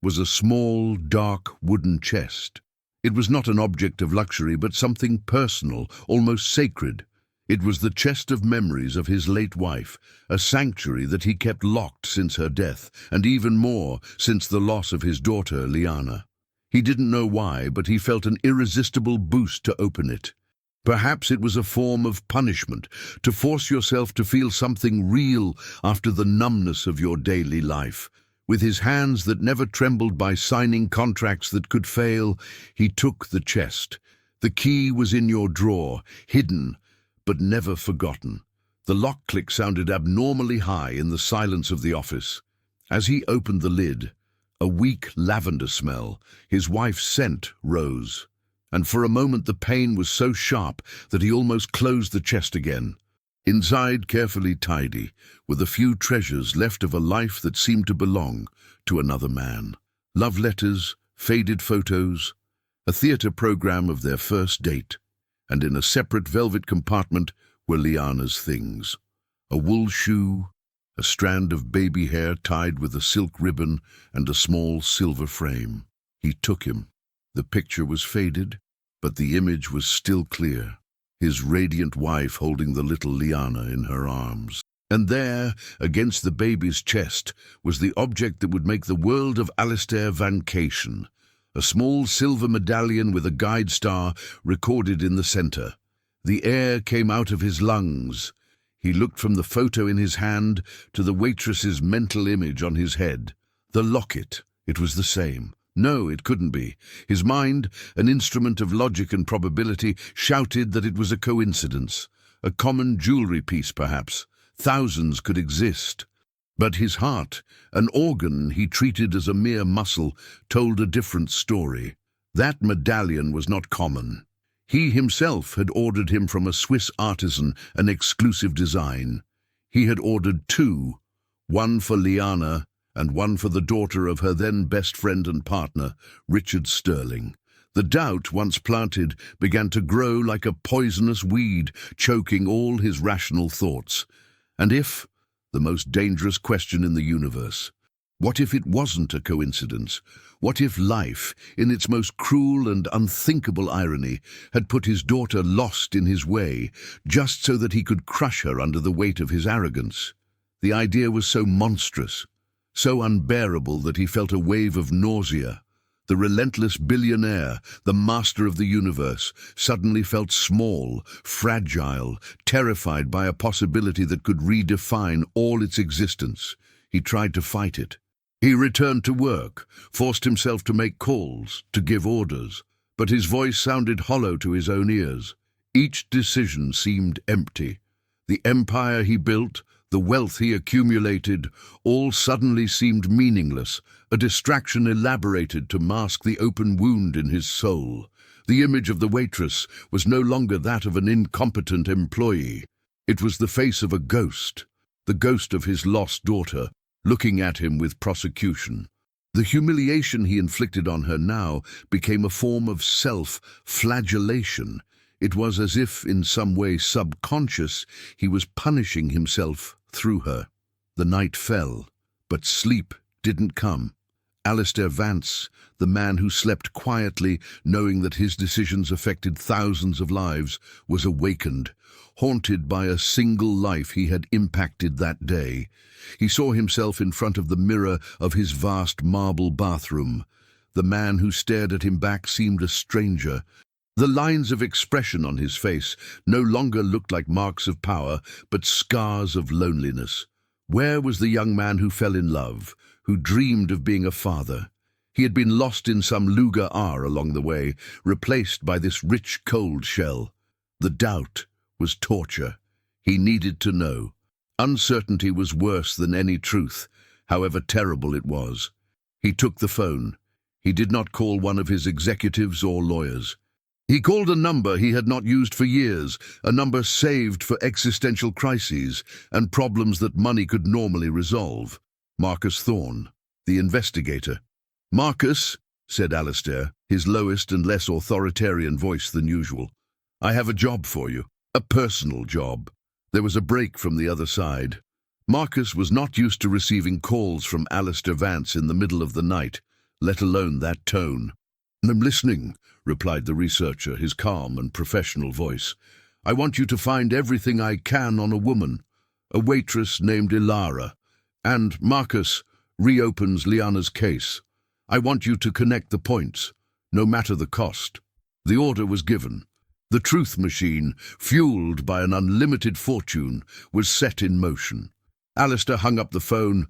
was a small, dark wooden chest. It was not an object of luxury, but something personal, almost sacred. It was the chest of memories of his late wife, a sanctuary that he kept locked since her death, and even more since the loss of his daughter, Liana. He didn't know why, but he felt an irresistible boost to open it. Perhaps it was a form of punishment, to force yourself to feel something real after the numbness of your daily life. With his hands that never trembled by signing contracts that could fail, he took the chest. The key was in your drawer, hidden, but never forgotten. The lock click sounded abnormally high in the silence of the office. As he opened the lid, a weak lavender smell, his wife's scent, rose. And for a moment the pain was so sharp that he almost closed the chest again. Inside, carefully tidy, were the few treasures left of a life that seemed to belong to another man. Love letters, faded photos, a theater program of their first date, and in a separate velvet compartment were Liana's things. A wool shoe, a strand of baby hair tied with a silk ribbon, and a small silver frame. He took him. The picture was faded, but the image was still clear. His radiant wife holding the little Liana in her arms. And there, against the baby's chest, was the object that would make the world of Alistair vacation. A small silver medallion with a guide star recorded in the center. The air came out of his lungs. He looked from the photo in his hand to the waitress's mental image on his head. The locket, it was the same. No, it couldn't be. His mind, an instrument of logic and probability, shouted that it was a coincidence. A common jewelry piece, perhaps. Thousands could exist. But his heart, an organ he treated as a mere muscle, told a different story. That medallion was not common. He himself had ordered him from a Swiss artisan, an exclusive design. He had ordered two, one for Liana and one for the daughter of her then best friend and partner, Richard Sterling. The doubt, once planted, began to grow like a poisonous weed, choking all his rational thoughts. And if, the most dangerous question in the universe, what if it wasn't a coincidence? What if life, in its most cruel and unthinkable irony, had put his daughter lost in his way, just so that he could crush her under the weight of his arrogance? The idea was so monstrous, so unbearable that he felt a wave of nausea. The relentless billionaire, the master of the universe, suddenly felt small, fragile, terrified by a possibility that could redefine all its existence. He tried to fight it. He returned to work, forced himself to make calls, to give orders, but his voice sounded hollow to his own ears. Each decision seemed empty. The empire he built, the wealth he accumulated, all suddenly seemed meaningless, a distraction elaborated to mask the open wound in his soul. The image of the waitress was no longer that of an incompetent employee. It was the face of a ghost, the ghost of his lost daughter, looking at him with prosecution. The humiliation he inflicted on her now became a form of self-flagellation. It was as if, in some way subconscious, he was punishing himself through her. The night fell, but sleep didn't come. Alistair Vance, the man who slept quietly, knowing that his decisions affected thousands of lives, was awakened, haunted by a single life he had impacted that day. He saw himself in front of the mirror of his vast marble bathroom. The man who stared at him back seemed a stranger. The lines of expression on his face no longer looked like marks of power, but scars of loneliness. Where was the young man who fell in love, who dreamed of being a father? He had been lost in some Lugar R along the way, replaced by this rich, cold shell. The doubt was torture. He needed to know. Uncertainty was worse than any truth, however terrible it was. He took the phone. He did not call one of his executives or lawyers. He called a number he had not used for years, a number saved for existential crises and problems that money could normally resolve. Marcus Thorne. the investigator. "Marcus," said Alistair, his lowest and less authoritarian voice than usual, "I have a job for you, a personal job." There was a break from the other side. Marcus was not used to receiving calls from Alistair Vance in the middle of the night, let alone that tone. "I'm listening," replied the researcher, his calm and professional voice. "I want you to find everything I can on a woman, a waitress named Ilara, and Marcus reopens Liana's case. I want you to connect the points, no matter the cost." The order was given. The truth machine, fueled by an unlimited fortune, was set in motion. Alistair hung up the phone,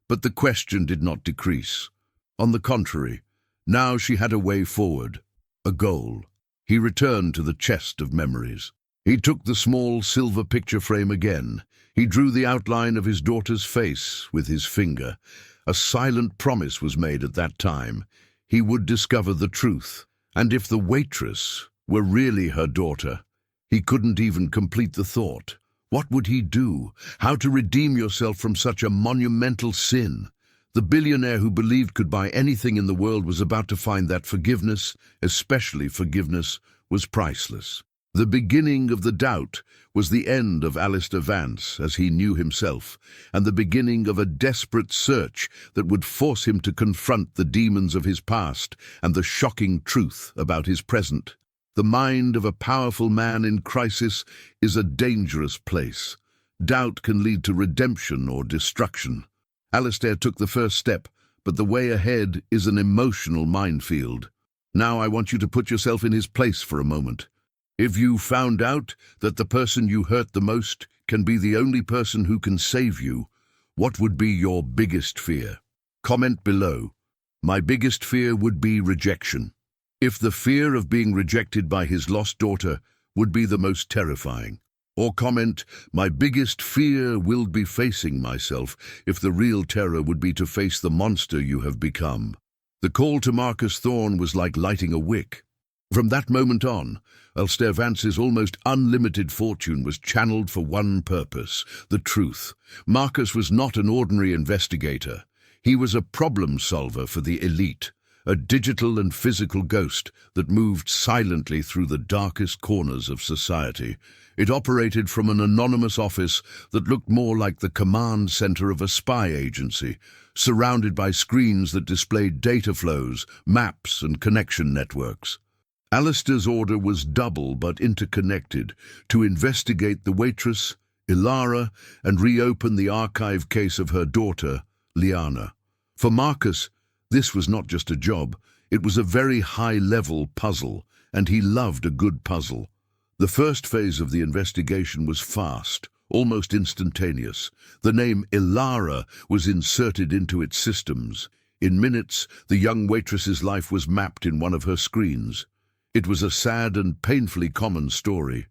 but the question did not decrease. On the contrary, now she had a way forward, a goal. He returned to the chest of memories. He took the small silver picture frame again. He drew the outline of his daughter's face with his finger. A silent promise was made at that time. He would discover the truth. And if the waitress were really her daughter, he couldn't even complete the thought. What would he do? How to redeem yourself from such a monumental sin? The billionaire who believed could buy anything in the world was about to find that forgiveness, especially forgiveness, was priceless. The beginning of the doubt was the end of Alistair Vance, as he knew himself, and the beginning of a desperate search that would force him to confront the demons of his past and the shocking truth about his present. The mind of a powerful man in crisis is a dangerous place. Doubt can lead to redemption or destruction. Alistair took the first step, but the way ahead is an emotional minefield. Now I want you to put yourself in his place for a moment. If you found out that the person you hurt the most can be the only person who can save you, what would be your biggest fear? Comment below. My biggest fear would be rejection. If the fear of being rejected by his lost daughter would be the most terrifying. Or comment, my biggest fear will be facing myself, if the real terror would be to face the monster you have become. The call to Marcus Thorne was like lighting a wick. From that moment on, Alistair Vance's almost unlimited fortune was channeled for one purpose, the truth. Marcus was not an ordinary investigator. He was a problem solver for the elite, a digital and physical ghost that moved silently through the darkest corners of society. It operated from an anonymous office that looked more like the command center of a spy agency, surrounded by screens that displayed data flows, maps, and connection networks. Alistair's order was double but interconnected: to investigate the waitress, Ilara, and reopen the archive case of her daughter, Liana. For Marcus, this was not just a job, it was a very high-level puzzle, and he loved a good puzzle. The first phase of the investigation was fast, almost instantaneous. The name Ilara was inserted into its systems. In minutes, the young waitress's life was mapped in one of her screens. It was a sad and painfully common story.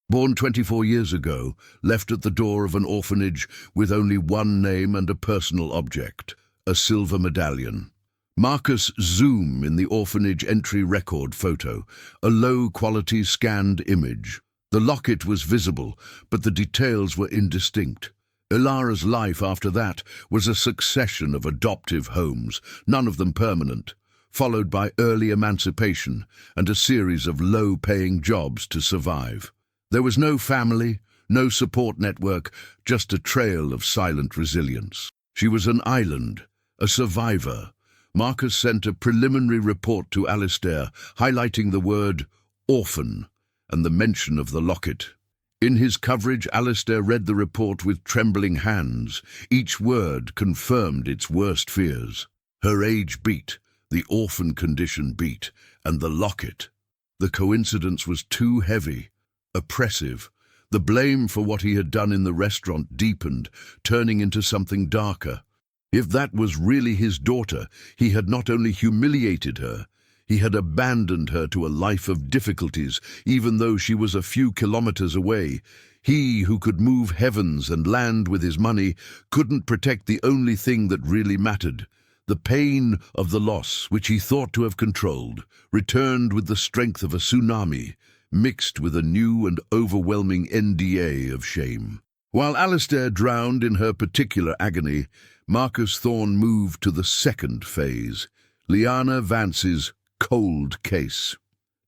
Born 24 years ago, left at the door of an orphanage with only one name and a personal object, a silver medallion. Marcus zoom in the orphanage entry record photo, a low-quality scanned image. The locket was visible, but the details were indistinct. Ilara's life after that was a succession of adoptive homes, none of them permanent, followed by early emancipation and a series of low-paying jobs to survive. There was no family, no support network, just a trail of silent resilience. She was an island, a survivor. Marcus sent a preliminary report to Alistair, highlighting the word orphan and the mention of the locket. In his coverage, Alistair read the report with trembling hands. Each word confirmed its worst fears. Her age beat, the orphan condition beat, and the locket. The coincidence was too heavy, oppressive. The blame for what he had done in the restaurant deepened, turning into something darker. If that was really his daughter, he had not only humiliated her, he had abandoned her to a life of difficulties, even though she was a few kilometers away. He who could move heavens and land with his money couldn't protect the only thing that really mattered. The pain of the loss, which he thought to have controlled, returned with the strength of a tsunami, mixed with a new and overwhelming NDA of shame. While Alistair drowned in her particular agony, Marcus Thorne moved to the second phase, Liana Vance's cold case.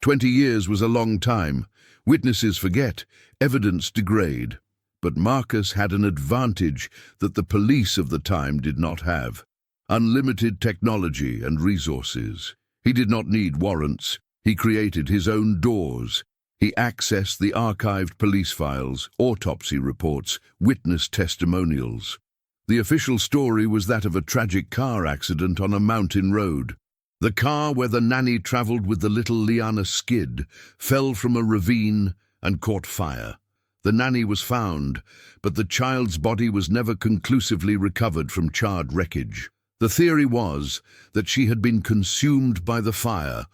20 years was a long time. Witnesses forget, evidence degrade. But Marcus had an advantage that the police of the time did not have: unlimited technology and resources. He did not need warrants. He created his own doors. He accessed the archived police files, autopsy reports, witness testimonials. The official story was that of a tragic car accident on a mountain road. The car where the nanny traveled with the little Liana skid fell from a ravine and caught fire. The nanny was found, but the child's body was never conclusively recovered from charred wreckage. The theory was that she had been consumed by the fire,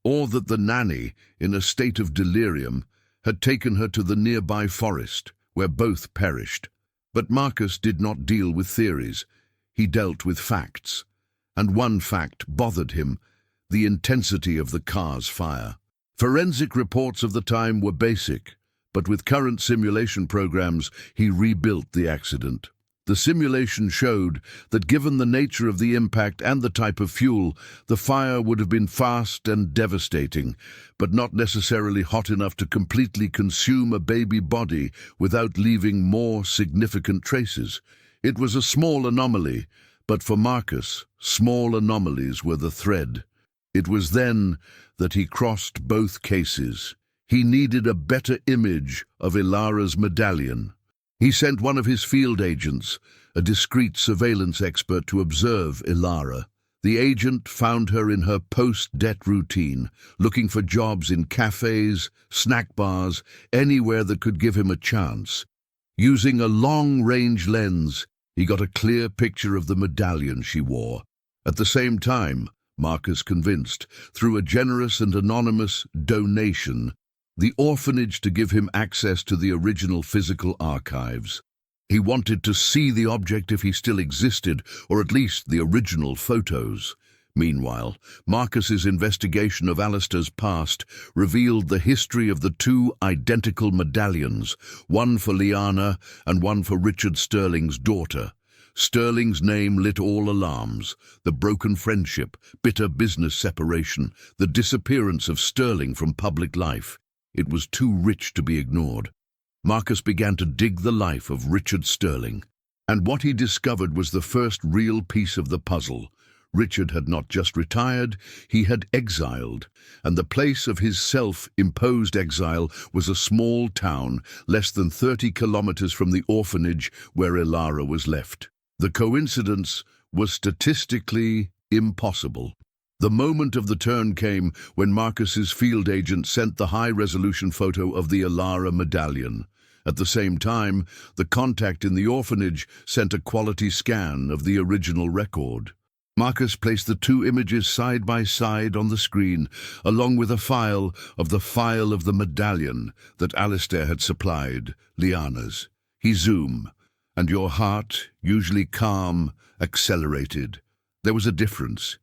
or that the nanny, in a state of delirium, had taken her to the nearby forest, where both perished. But Marcus did not deal with theories. He dealt with facts. And one fact bothered him: the intensity of the car's fire. Forensic reports of the time were basic, but with current simulation programs, he rebuilt the accident. The simulation showed that given the nature of the impact and the type of fuel, the fire would have been fast and devastating, but not necessarily hot enough to completely consume a baby body without leaving more significant traces. It was a small anomaly, but for Marcus, small anomalies were the thread. It was then that he crossed both cases. He needed a better image of Ilara's medallion. He sent one of his field agents, a discreet surveillance expert, to observe Ilara. The agent found her in her post-debt routine, looking for jobs in cafes, snack bars, anywhere that could give him a chance. Using a long-range lens, he got a clear picture of the medallion she wore. At the same time, Marcus convinced, through a generous and anonymous donation, the orphanage to give him access to the original physical archives. He wanted to see the object if he still existed, or at least the original photos. Meanwhile, Marcus's investigation of Alistair's past revealed the history of the two identical medallions, one for Liana and one for Richard Sterling's daughter. Sterling's name lit all alarms: the broken friendship, bitter business separation, the disappearance of Sterling from public life. It was too rich to be ignored. Marcus began to dig the life of Richard Sterling, and what he discovered was the first real piece of the puzzle. Richard had not just retired, he had exiled, and the place of his self-imposed exile was a small town less than 30 kilometers from the orphanage where Ilara was left. The coincidence was statistically impossible. The moment of the turn came when Marcus's field agent sent the high-resolution photo of the Ilara medallion. At the same time, the contact in the orphanage sent a quality scan of the original record. Marcus placed the two images side by side on the screen, along with a file of the medallion that Alistair had supplied, Liana's. He zoomed, and your heart, usually calm, accelerated. There was a difference.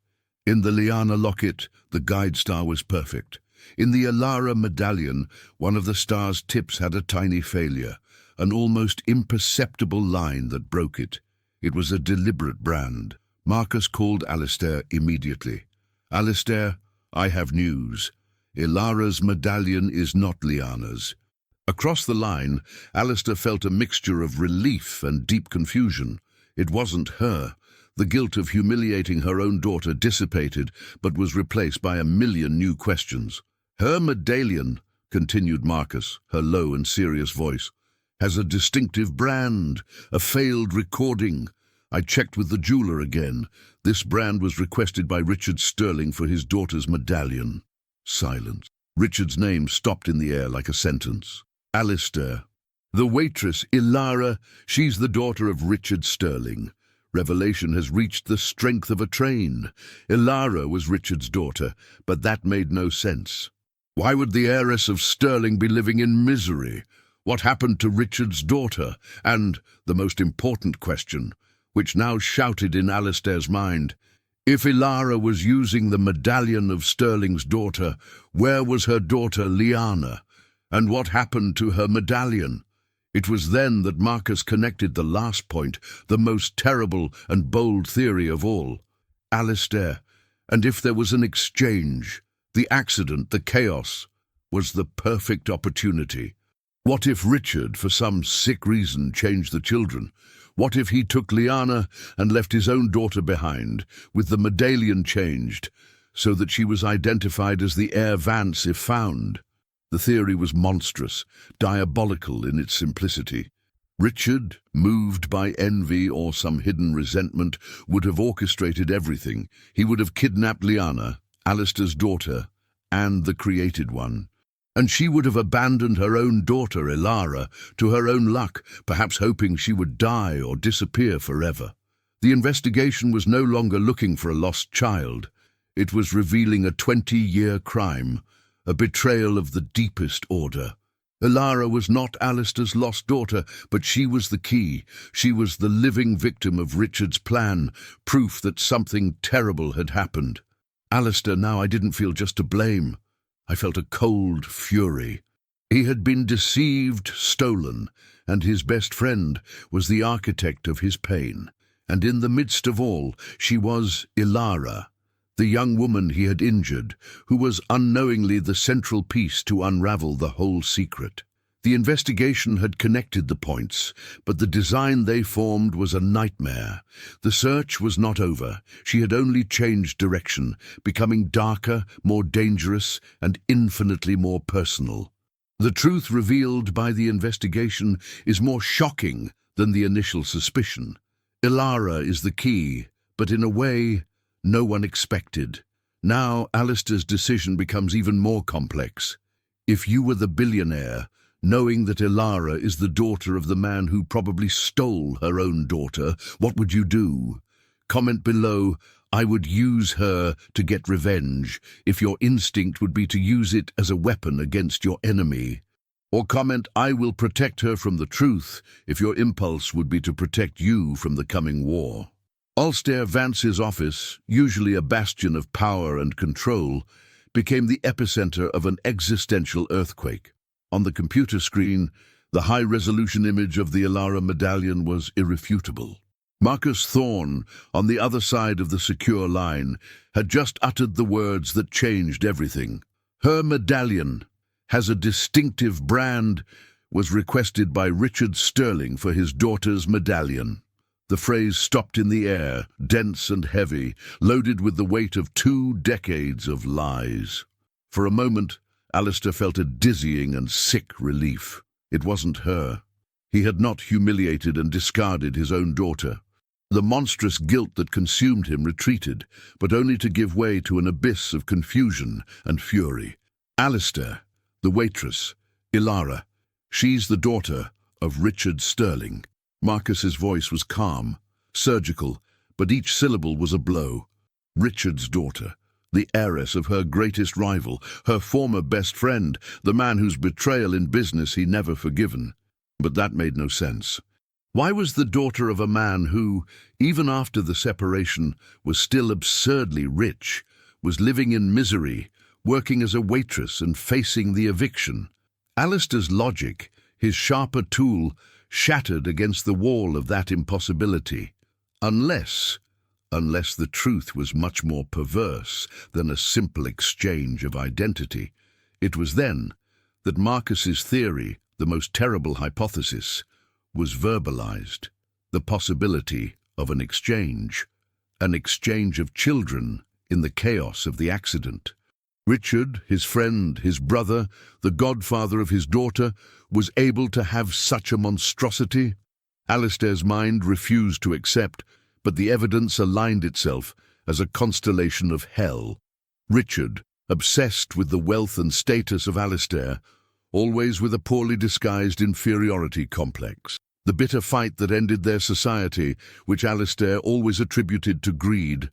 In the Liana locket, the guide star was perfect. In the Ilara medallion, one of the star's tips had a tiny failure, an almost imperceptible line that broke it. It was a deliberate brand. Marcus called Alistair immediately. "Alistair, I have news. Ilara's medallion is not Liana's." Across the line, Alistair felt a mixture of relief and deep confusion. It wasn't her. The guilt of humiliating her own daughter dissipated, but was replaced by a million new questions. "Her medallion," continued Marcus, her low and serious voice, "has a distinctive brand, a failed recording. I checked with the jeweler again. This brand was requested by Richard Sterling for his daughter's medallion." Silence. Richard's name stopped in the air like a sentence. "Alistair. The waitress, Ilara, she's the daughter of Richard Sterling. Revelation has reached the strength of a train. Ilara was Richard's daughter, but that made no sense. Why would the heiress of Sterling be living in misery? What happened to Richard's daughter? And, the most important question, which now shouted in Alistair's mind, if Ilara was using the medallion of Sterling's daughter, where was her daughter Liana? And what happened to her medallion? It was then that Marcus connected the last point, the most terrible and bold theory of all. Alistair, and if there was an exchange, the accident, the chaos, was the perfect opportunity. What if Richard, for some sick reason, changed the children? What if he took Lyanna and left his own daughter behind, with the medallion changed, so that she was identified as the heir Vance if found? The theory was monstrous, diabolical in its simplicity. Richard, moved by envy or some hidden resentment, would have orchestrated everything. He would have kidnapped Lyanna, Alistair's daughter, and the created one. And she would have abandoned her own daughter, Elara, to her own luck, perhaps hoping she would die or disappear forever. The investigation was no longer looking for a lost child. It was revealing a 20-year crime, a betrayal of the deepest order. Elara was not Alistair's lost daughter, but she was the key. She was the living victim of Richard's plan, proof that something terrible had happened. Alistair, now I didn't feel just to blame. I felt a cold fury. He had been deceived, stolen, and his best friend was the architect of his pain. And in the midst of all, she was Elara, the young woman he had injured, who was unknowingly the central piece to unravel the whole secret. The investigation had connected the points, but the design they formed was a nightmare. The search was not over. She had only changed direction, becoming darker, more dangerous, and infinitely more personal. The truth revealed by the investigation is more shocking than the initial suspicion. Elara is the key, but in a way no one expected. Now Alistair's decision becomes even more complex. If you were the billionaire, knowing that Elara is the daughter of the man who probably stole her own daughter, what would you do? Comment below, I would use her to get revenge, if your instinct would be to use it as a weapon against your enemy. Or comment, I will protect her from the truth, if your impulse would be to protect you from the coming war. Alistair Vance's office, usually a bastion of power and control, became the epicenter of an existential earthquake. On the computer screen, the high-resolution image of the Elara medallion was irrefutable. Marcus Thorne, on the other side of the secure line, had just uttered the words that changed everything. Her medallion has a distinctive brand, was requested by Richard Sterling for his daughter's medallion. The phrase stopped in the air, dense and heavy, loaded with the weight of 2 decades of lies. For a moment, Alistair felt a dizzying and sick relief. It wasn't her. He had not humiliated and discarded his own daughter. The monstrous guilt that consumed him retreated, but only to give way to an abyss of confusion and fury. Alistair, the waitress, Elara, she's the daughter of Richard Sterling. Marcus's voice was calm, surgical, but each syllable was a blow. Richard's daughter, the heiress of her greatest rival, her former best friend, the man whose betrayal in business he never forgiven. But that made no sense. Why was the daughter of a man who, even after the separation, was still absurdly rich, was living in misery, working as a waitress and facing the eviction? Alistair's logic, his sharper tool, shattered against the wall of that impossibility. Unless the truth was much more perverse than a simple exchange of identity. It was then that Marcus's theory, the most terrible hypothesis, was verbalized. The possibility of an exchange of children in the chaos of the accident. Richard, his friend, his brother, the godfather of his daughter, was able to have such a monstrosity? Alistair's mind refused to accept, but the evidence aligned itself as a constellation of hell. Richard, obsessed with the wealth and status of Alistair, always with a poorly disguised inferiority complex. The bitter fight that ended their society, which Alistair always attributed to greed,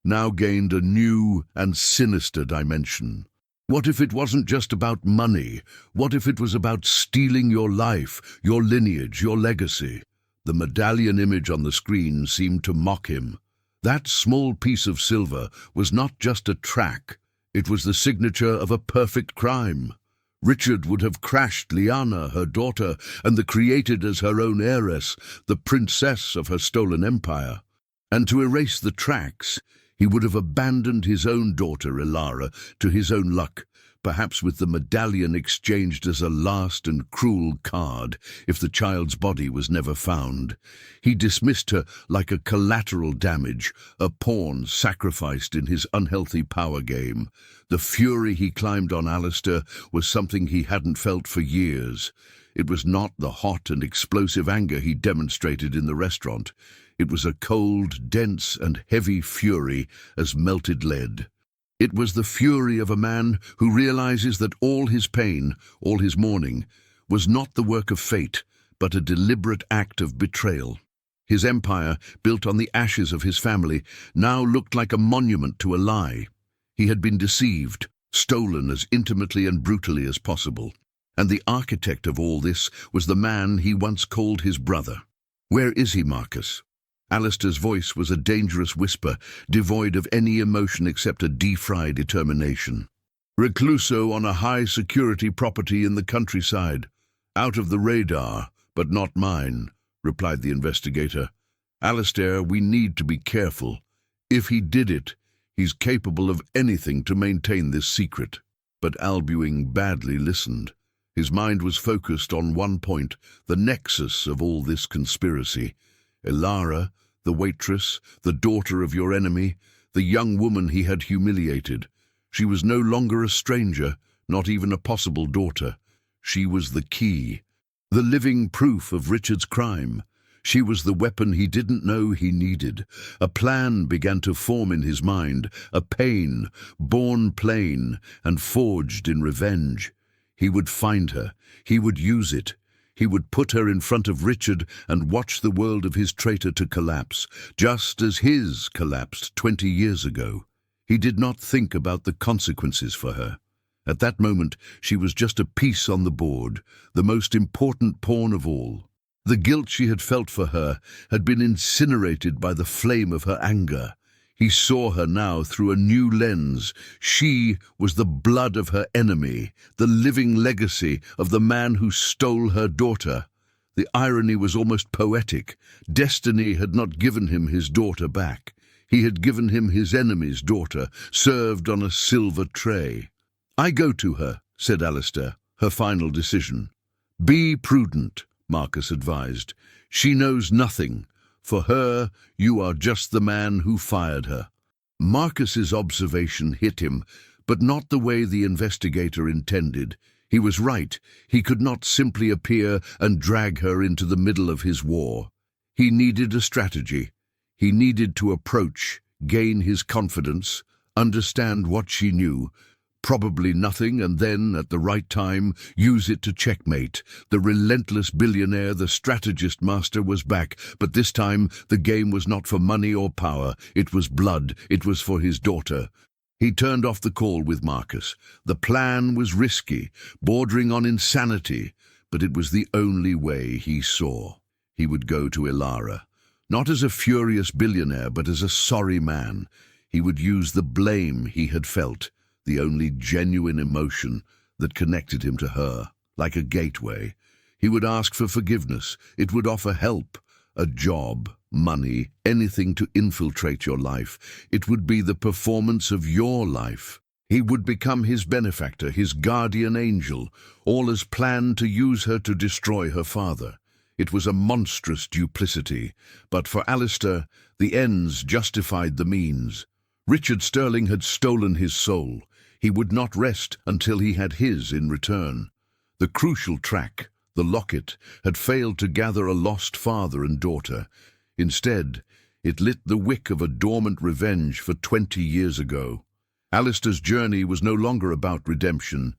now gained a new and sinister dimension. What if it wasn't just about money? What if it was about stealing your life, your lineage, your legacy? The medallion image on the screen seemed to mock him. That small piece of silver was not just a track, it was the signature of a perfect crime. Richard would have crashed Lyanna, her daughter, and the created as her own heiress, the princess of her stolen empire. And to erase the tracks, he would have abandoned his own daughter, Elara, to his own luck, perhaps with the medallion exchanged as a last and cruel card if the child's body was never found. He dismissed her like a collateral damage, a pawn sacrificed in his unhealthy power game. The fury he climbed on Alistair was something he hadn't felt for years. It was not the hot and explosive anger he demonstrated in the restaurant. It was a cold, dense and heavy fury as melted lead. It was the fury of a man who realizes that all his pain, all his mourning, was not the work of fate, but a deliberate act of betrayal. His empire, built on the ashes of his family, now looked like a monument to a lie. He had been deceived, stolen as intimately and brutally as possible. And the architect of all this was the man he once called his brother. "Where is he, Marcus?" Alistair's voice was a dangerous whisper, devoid of any emotion except a deep-fried determination. "Recluso on a high-security property in the countryside. Out of the radar, but not mine," replied the investigator. "Alistair, we need to be careful. If he did it, he's capable of anything to maintain this secret." But Albuing badly listened. His mind was focused on one point, the nexus of all this conspiracy. Elara, the waitress, the daughter of your enemy, the young woman he had humiliated. She was no longer a stranger, not even a possible daughter. She was the key, the living proof of Richard's crime. She was the weapon he didn't know he needed. A plan began to form in his mind, a pain, born plain and forged in revenge. He would find her. He would use it. He would put her in front of Richard and watch the world of his traitor to collapse, just as his collapsed 20 years ago. He did not think about the consequences for her. At that moment, she was just a piece on the board, the most important pawn of all. The guilt she had felt for her had been incinerated by the flame of her anger. He saw her now through a new lens. She was the blood of her enemy, the living legacy of the man who stole her daughter. The irony was almost poetic. Destiny had not given him his daughter back. He had given him his enemy's daughter, served on a silver tray. "I go to her," said Alistair, her final decision. "Be prudent," Marcus advised. "She knows nothing. For her, you are just the man who fired her." Marcus's observation hit him, but not the way the investigator intended. He was right. He could not simply appear and drag her into the middle of his war. He needed a strategy. He needed to approach, gain his confidence, understand what she knew, probably nothing, and then, at the right time, use it to checkmate. The relentless billionaire, the strategist master, was back, but this time the game was not for money or power. It was blood. It was for his daughter. He turned off the call with Marcus. The plan was risky, bordering on insanity, but it was the only way he saw. He would go to Elara, not as a furious billionaire, but as a sorry man. He would use the blame he had felt, the only genuine emotion that connected him to her, like a gateway. He would ask for forgiveness. It would offer help, a job, money, anything to infiltrate your life. It would be the performance of your life. He would become his benefactor, his guardian angel, all as planned to use her to destroy her father. It was a monstrous duplicity, but for Alistair, the ends justified the means. Richard Sterling had stolen his soul. He would not rest until he had his in return. The crucial track, the locket, had failed to gather a lost father and daughter. Instead, it lit the wick of a dormant revenge for 20 years ago. Alistair's journey was no longer about redemption.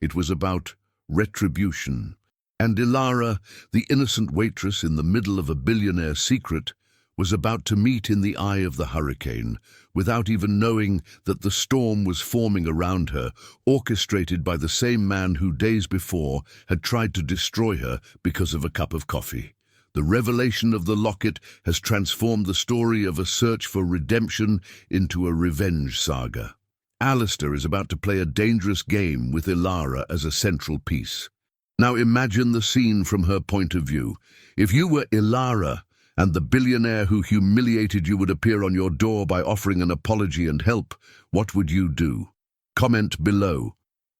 It was about retribution. And Elara, the innocent waitress in the middle of a billionaire secret, was about to meet in the eye of the hurricane, without even knowing that the storm was forming around her, orchestrated by the same man who days before had tried to destroy her because of a cup of coffee. The revelation of the locket has transformed the story of a search for redemption into a revenge saga. Alistair is about to play a dangerous game with Ilara as a central piece. Now imagine the scene from her point of view. If you were Ilara, and the billionaire who humiliated you would appear on your door by offering an apology and help, what would you do? Comment below.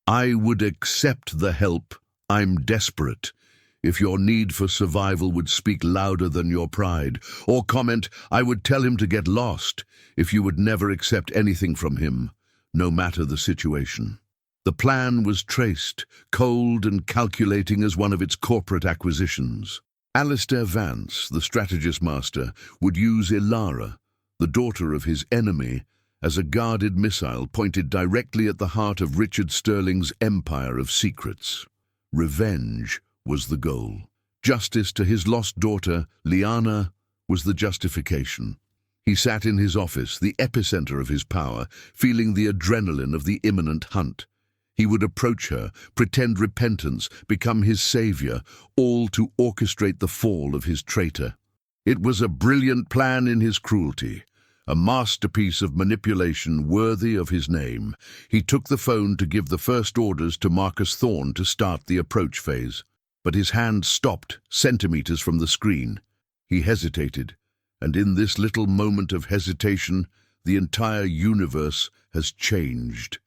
I would accept the help. I'm desperate. If your need for survival would speak louder than your pride. Or comment, I would tell him to get lost if you would never accept anything from him, no matter the situation. The plan was traced, cold and calculating as one of its corporate acquisitions. Alistair Vance, the strategist master, would use Ilara, the daughter of his enemy, as a guarded missile pointed directly at the heart of Richard Sterling's empire of secrets. Revenge was the goal. Justice to his lost daughter, Liana, was the justification. He sat in his office, the epicenter of his power, feeling the adrenaline of the imminent hunt. He would approach her, pretend repentance, become his savior, all to orchestrate the fall of his traitor. It was a brilliant plan in his cruelty, a masterpiece of manipulation worthy of his name. He took the phone to give the first orders to Marcus Thorne to start the approach phase, but his hand stopped centimeters from the screen. He hesitated, and in this little moment of hesitation, the entire universe has changed.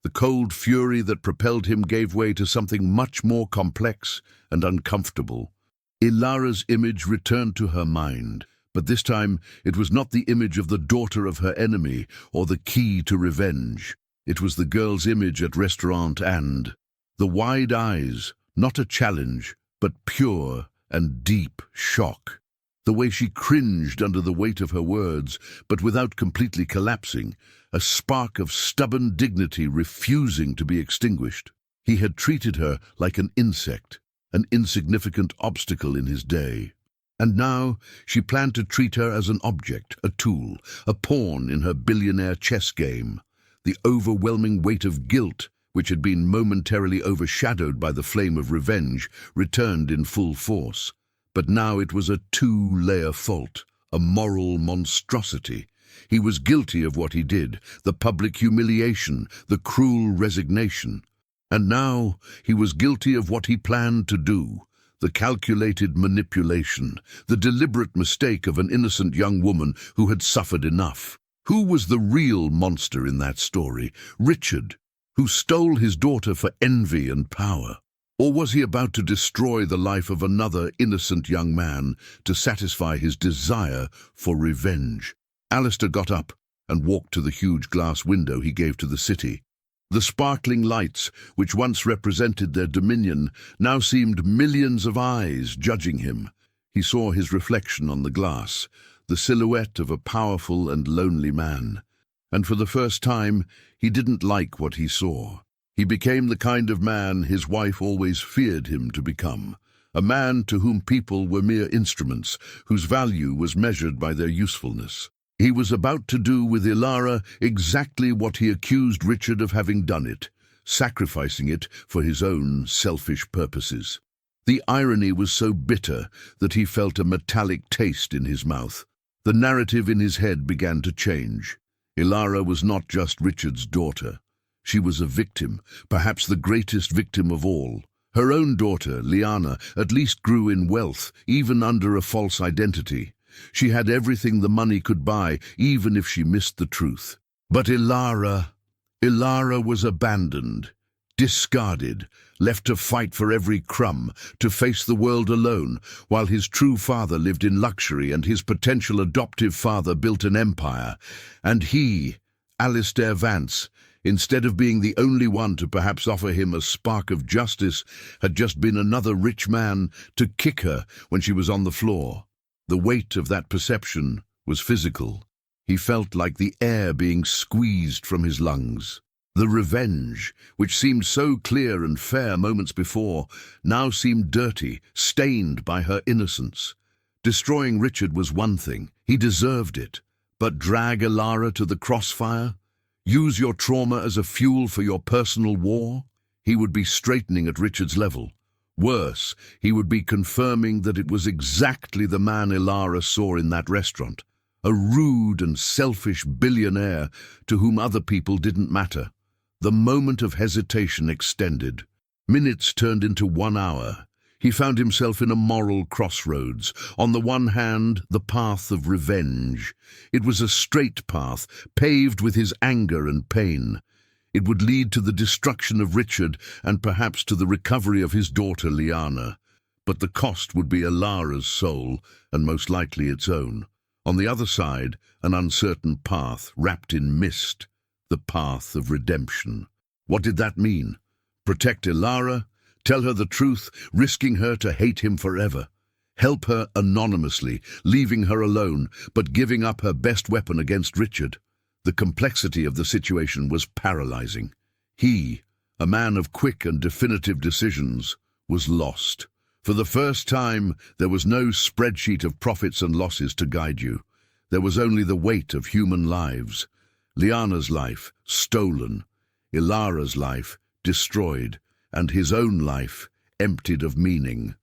The cold fury that propelled him gave way to something much more complex and uncomfortable. Ilara's image returned to her mind, but this time it was not the image of the daughter of her enemy or the key to revenge. It was the girl's image at restaurant and the wide eyes, not a challenge, but pure and deep shock. The way she cringed under the weight of her words, but without completely collapsing, a spark of stubborn dignity refusing to be extinguished. He had treated her like an insect, an insignificant obstacle in his day. And now she planned to treat her as an object, a tool, a pawn in her billionaire chess game. The overwhelming weight of guilt, which had been momentarily overshadowed by the flame of revenge, returned in full force. But now it was a two-layer fault, a moral monstrosity. He was guilty of what he did, the public humiliation, the cruel resignation. And now he was guilty of what he planned to do, the calculated manipulation, the deliberate mistake of an innocent young woman who had suffered enough. Who was the real monster in that story? Richard, who stole his daughter for envy and power? Or was he about to destroy the life of another innocent young man to satisfy his desire for revenge? Alistair got up and walked to the huge glass window he gave to the city. The sparkling lights, which once represented their dominion, now seemed millions of eyes judging him. He saw his reflection on the glass, the silhouette of a powerful and lonely man. And for the first time, he didn't like what he saw. He became the kind of man his wife always feared him to become, a man to whom people were mere instruments, whose value was measured by their usefulness. He was about to do with Ilara exactly what he accused Richard of having done it, sacrificing it for his own selfish purposes. The irony was so bitter that he felt a metallic taste in his mouth. The narrative in his head began to change. Ilara was not just Richard's daughter. She was a victim, perhaps the greatest victim of all. Her own daughter, Liana, at least grew in wealth, even under a false identity. She had everything the money could buy, even if she missed the truth. But Ilara was abandoned, discarded, left to fight for every crumb, to face the world alone, while his true father lived in luxury and his potential adoptive father built an empire. And he, Alistair Vance, instead of being the only one to perhaps offer him a spark of justice, had just been another rich man to kick her when she was on the floor. The weight of that perception was physical. He felt like the air being squeezed from his lungs. The revenge, which seemed so clear and fair moments before, now seemed dirty, stained by her innocence. Destroying Richard was one thing. He deserved it. But drag Ilara to the crossfire? Use your trauma as a fuel for your personal war? He would be straightening at Richard's level. Worse, he would be confirming that it was exactly the man Ilara saw in that restaurant. a rude and selfish billionaire to whom other people didn't matter. The moment of hesitation extended. Minutes turned into 1 hour. He found himself in a moral crossroads. On the one hand, the path of revenge. It was a straight path, paved with his anger and pain. It would lead to the destruction of Richard and perhaps to the recovery of his daughter Lyanna. But the cost would be Ilara's soul, and most likely its own. On the other side, an uncertain path wrapped in mist, the path of redemption. What did that mean? Protect Ilara? Tell her the truth, risking her to hate him forever? Help her anonymously, leaving her alone, but giving up her best weapon against Richard? The complexity of the situation was paralyzing. He, a man of quick and definitive decisions, was lost. For the first time, there was no spreadsheet of profits and losses to guide you. There was only the weight of human lives. Lyanna's life, stolen. Ilara's life, destroyed. And his own life, emptied of meaning.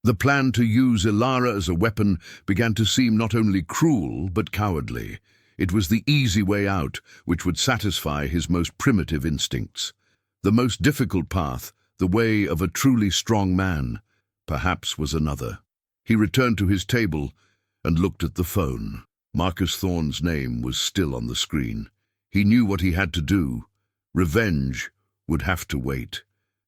The plan to use Ilara as a weapon began to seem not only cruel, but cowardly. It was the easy way out, which would satisfy his most primitive instincts. The most difficult path, the way of a truly strong man, perhaps was another. He returned to his table and looked at the phone. Marcus Thorne's name was still on the screen. He knew what he had to do. Revenge would have to wait.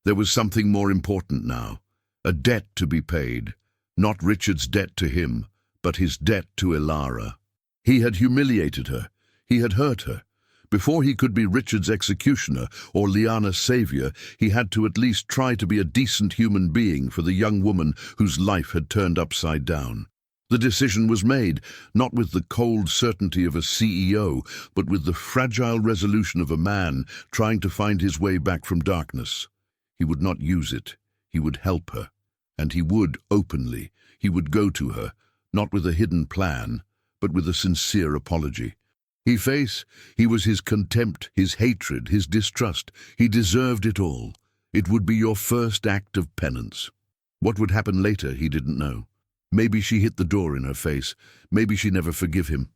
There was something more important now. A debt to be paid. Not Richard's debt to him, but his debt to Ilara. He had humiliated her. He had hurt her. Before he could be Richard's executioner or Lyanna's savior, he had to at least try to be a decent human being for the young woman whose life had turned upside down. The decision was made, not with the cold certainty of a CEO, but with the fragile resolution of a man trying to find his way back from darkness. He would not use it. He would help her. And he would openly. He would go to her, not with a hidden plan, but with a sincere apology. He was his contempt, his hatred, his distrust. He deserved it all. It would be your first act of penance. What would happen later, he didn't know. Maybe she hit the door in her face. Maybe she never forgive him.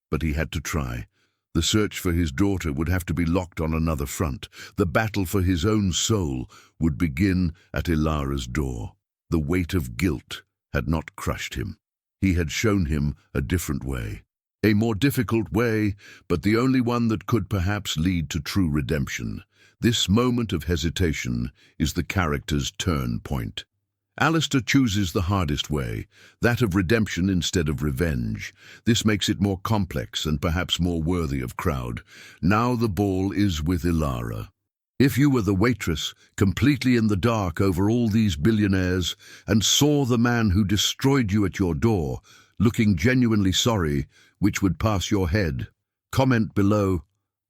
But he had to try. The search for his daughter would have to be locked on another front. The battle for his own soul would begin at Ilara's door. The weight of guilt had not crushed him. He had shown him a different way. A more difficult way, but the only one that could perhaps lead to true redemption. This moment of hesitation is the character's turn point. Alistair chooses the hardest way, that of redemption instead of revenge. This makes it more complex and perhaps more worthy of crowd. Now the ball is with Ilara. If you were the waitress, completely in the dark over all these billionaires, and saw the man who destroyed you at your door, looking genuinely sorry, which would pass your head? Comment below,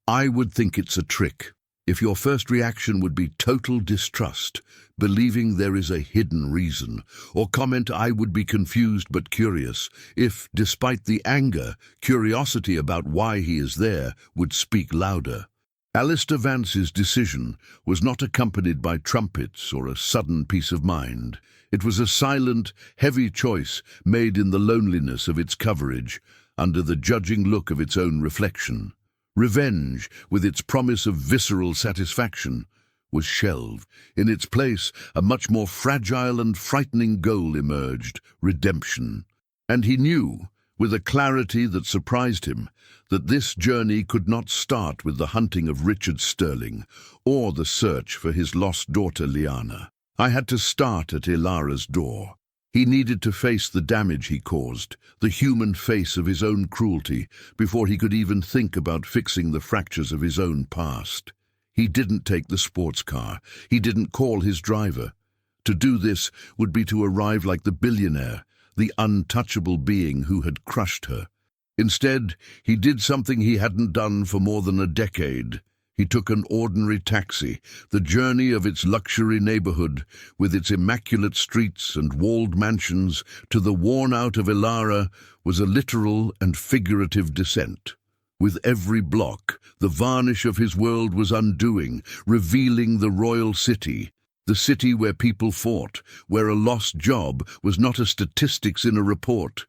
I would think it's a trick. If your first reaction would be total distrust, believing there is a hidden reason, or comment I would be confused but curious, if, despite the anger, curiosity about why he is there would speak louder. Alistair Vance's decision was not accompanied by trumpets or a sudden peace of mind. It was a silent, heavy choice made in the loneliness of its coverage, under the judging look of its own reflection. Revenge, with its promise of visceral satisfaction, was shelved. In its place, a much more fragile and frightening goal emerged, redemption. And he knew, with a clarity that surprised him, that this journey could not start with the hunting of Richard Sterling, or the search for his lost daughter Lyanna. I had to start at Ilara's door. He needed to face the damage he caused, the human face of his own cruelty, before he could even think about fixing the fractures of his own past. He didn't take the sports car. He didn't call his driver. To do this would be to arrive like the billionaire, the untouchable being who had crushed her. Instead, he did something he hadn't done for more than a decade. He took an ordinary taxi. The journey of its luxury neighborhood, with its immaculate streets and walled mansions, to the worn-out of Ilara, was a literal and figurative descent. With every block, the varnish of his world was undoing, revealing the royal city, the city where people fought, where a lost job was not a statistics in a report,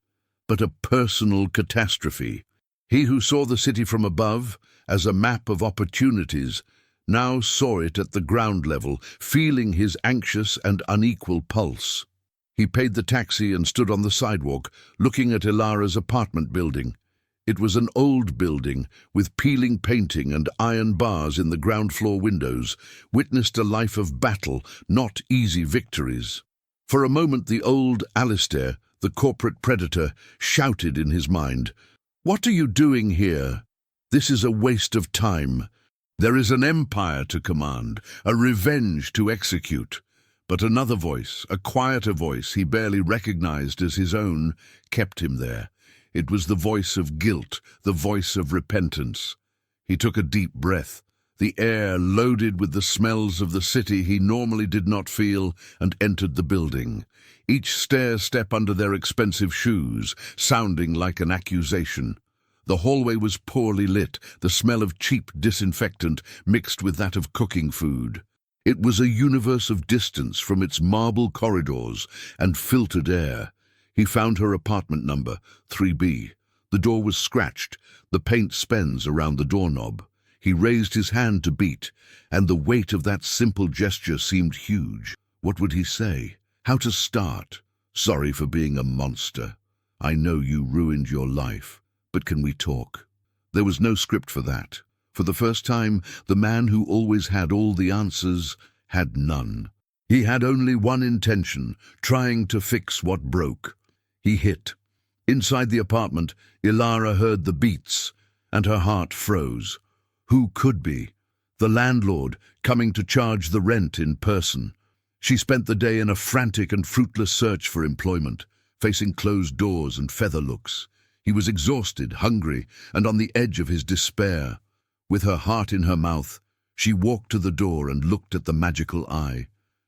but a personal catastrophe. He who saw the city from above, as a map of opportunities, now saw it at the ground level, feeling his anxious and unequal pulse. He paid the taxi and stood on the sidewalk, looking at Ilara's apartment building. It was an old building, with peeling painting and iron bars in the ground floor windows, witnessed a life of battle, not easy victories. For a moment the old Alistair, the corporate predator, shouted in his mind, "What are you doing here? This is a waste of time. There is an empire to command, a revenge to execute." But another voice, a quieter voice he barely recognized as his own, kept him there. It was the voice of guilt, the voice of repentance. He took a deep breath, the air loaded with the smells of the city he normally did not feel, and entered the building. Each stair-step under their expensive shoes, sounding like an accusation. The hallway was poorly lit, the smell of cheap disinfectant mixed with that of cooking food. It was a universe of distance from its marble corridors and filtered air. He found her apartment number, 3B. The door was scratched, the paint spens around the doorknob. He raised his hand to beat, and the weight of that simple gesture seemed huge. What would he say? How to start? "Sorry for being a monster. I know you ruined your life, but can we talk?" There was no script for that. For the first time, the man who always had all the answers had none. He had only one intention, trying to fix what broke. He hit. Inside the apartment, Ilara heard the beats, and her heart froze. Who could be? The landlord, coming to charge the rent in person. She spent the day in a frantic and fruitless search for employment, facing closed doors and feather looks. He was exhausted, hungry, and on the edge of his despair. With her heart in her mouth, she walked to the door and looked at the magical eye,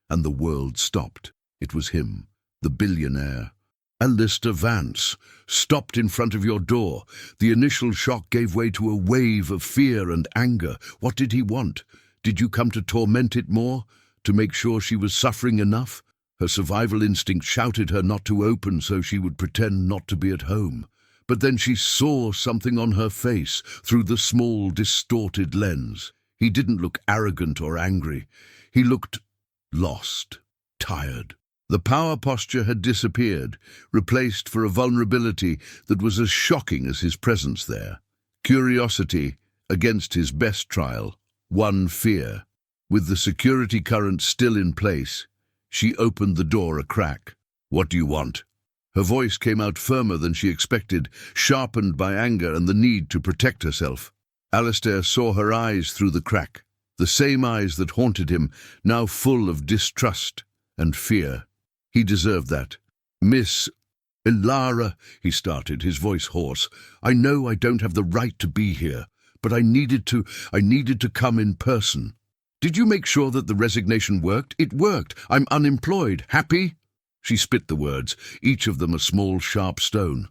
and the world stopped. It was him, the billionaire. Alistair Vance, stopped in front of your door. The initial shock gave way to a wave of fear and anger. What did he want? Did you come to torment it more? To make sure she was suffering enough? Her survival instinct shouted her not to open so she would pretend not to be at home. But then she saw something on her face through the small, distorted lens. He didn't look arrogant or angry. He looked lost, tired. The power posture had disappeared, replaced for a vulnerability that was as shocking as his presence there. Curiosity against his best trial, one fear. With the security current still in place, she opened the door a crack. "What do you want?" Her voice came out firmer than she expected, sharpened by anger and the need to protect herself. Alistair saw her eyes through the crack, the same eyes that haunted him, now full of distrust and fear. He deserved that. "Miss Ilara," he started, his voice hoarse, "I know I don't have the right to be here, but I needed to come in person." "Did you make sure that the resignation worked?" "It worked. I'm unemployed. Happy?" She spit the words, each of them a small, sharp stone.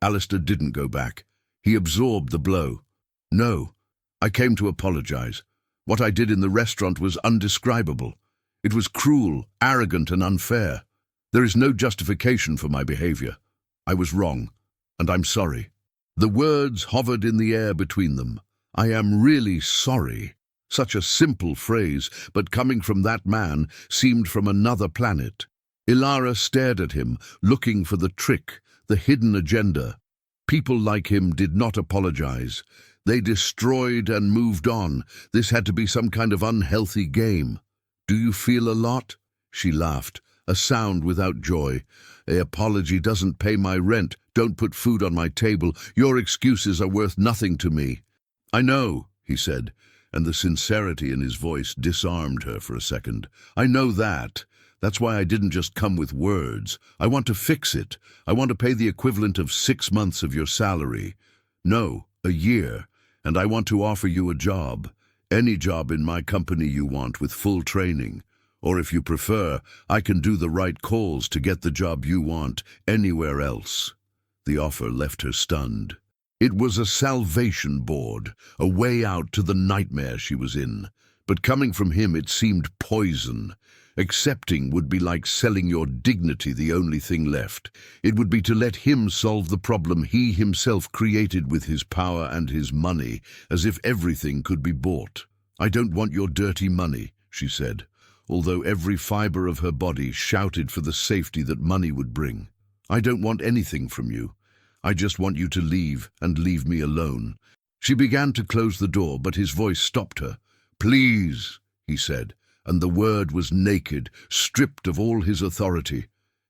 Alistair didn't go back. He absorbed the blow. "No, I came to apologize. What I did in the restaurant was undescribable. It was cruel, arrogant, and unfair. There is no justification for my behavior. I was wrong, and I'm sorry." The words hovered in the air between them. "I am really sorry." Such a simple phrase, but coming from that man, seemed from another planet. Ilara stared at him, looking for the trick, the hidden agenda. People like him did not apologize. They destroyed and moved on. This had to be some kind of unhealthy game. "Do you feel a lot?" She laughed, a sound without joy. "An apology doesn't pay my rent, don't put food on my table. Your excuses are worth nothing to me." "I know," he said, and the sincerity in his voice disarmed her for a second. "I know that. That's why I didn't just come with words. I want to fix it. I want to pay the equivalent of 6 months of your salary. No, a year. And I want to offer you a job. Any job in my company you want, with full training. Or if you prefer, I can do the right calls to get the job you want anywhere else." The offer left her stunned. It was a salvation board, a way out to the nightmare she was in. But coming from him, it seemed poison. Accepting would be like selling your dignity, the only thing left. It would be to let him solve the problem he himself created with his power and his money, as if everything could be bought. "I don't want your dirty money," she said, although every fiber of her body shouted for the safety that money would bring. "I don't want anything from you. I just want you to leave and leave me alone." She began to close the door, but his voice stopped her. "Please," he said, and the word was naked, stripped of all his authority.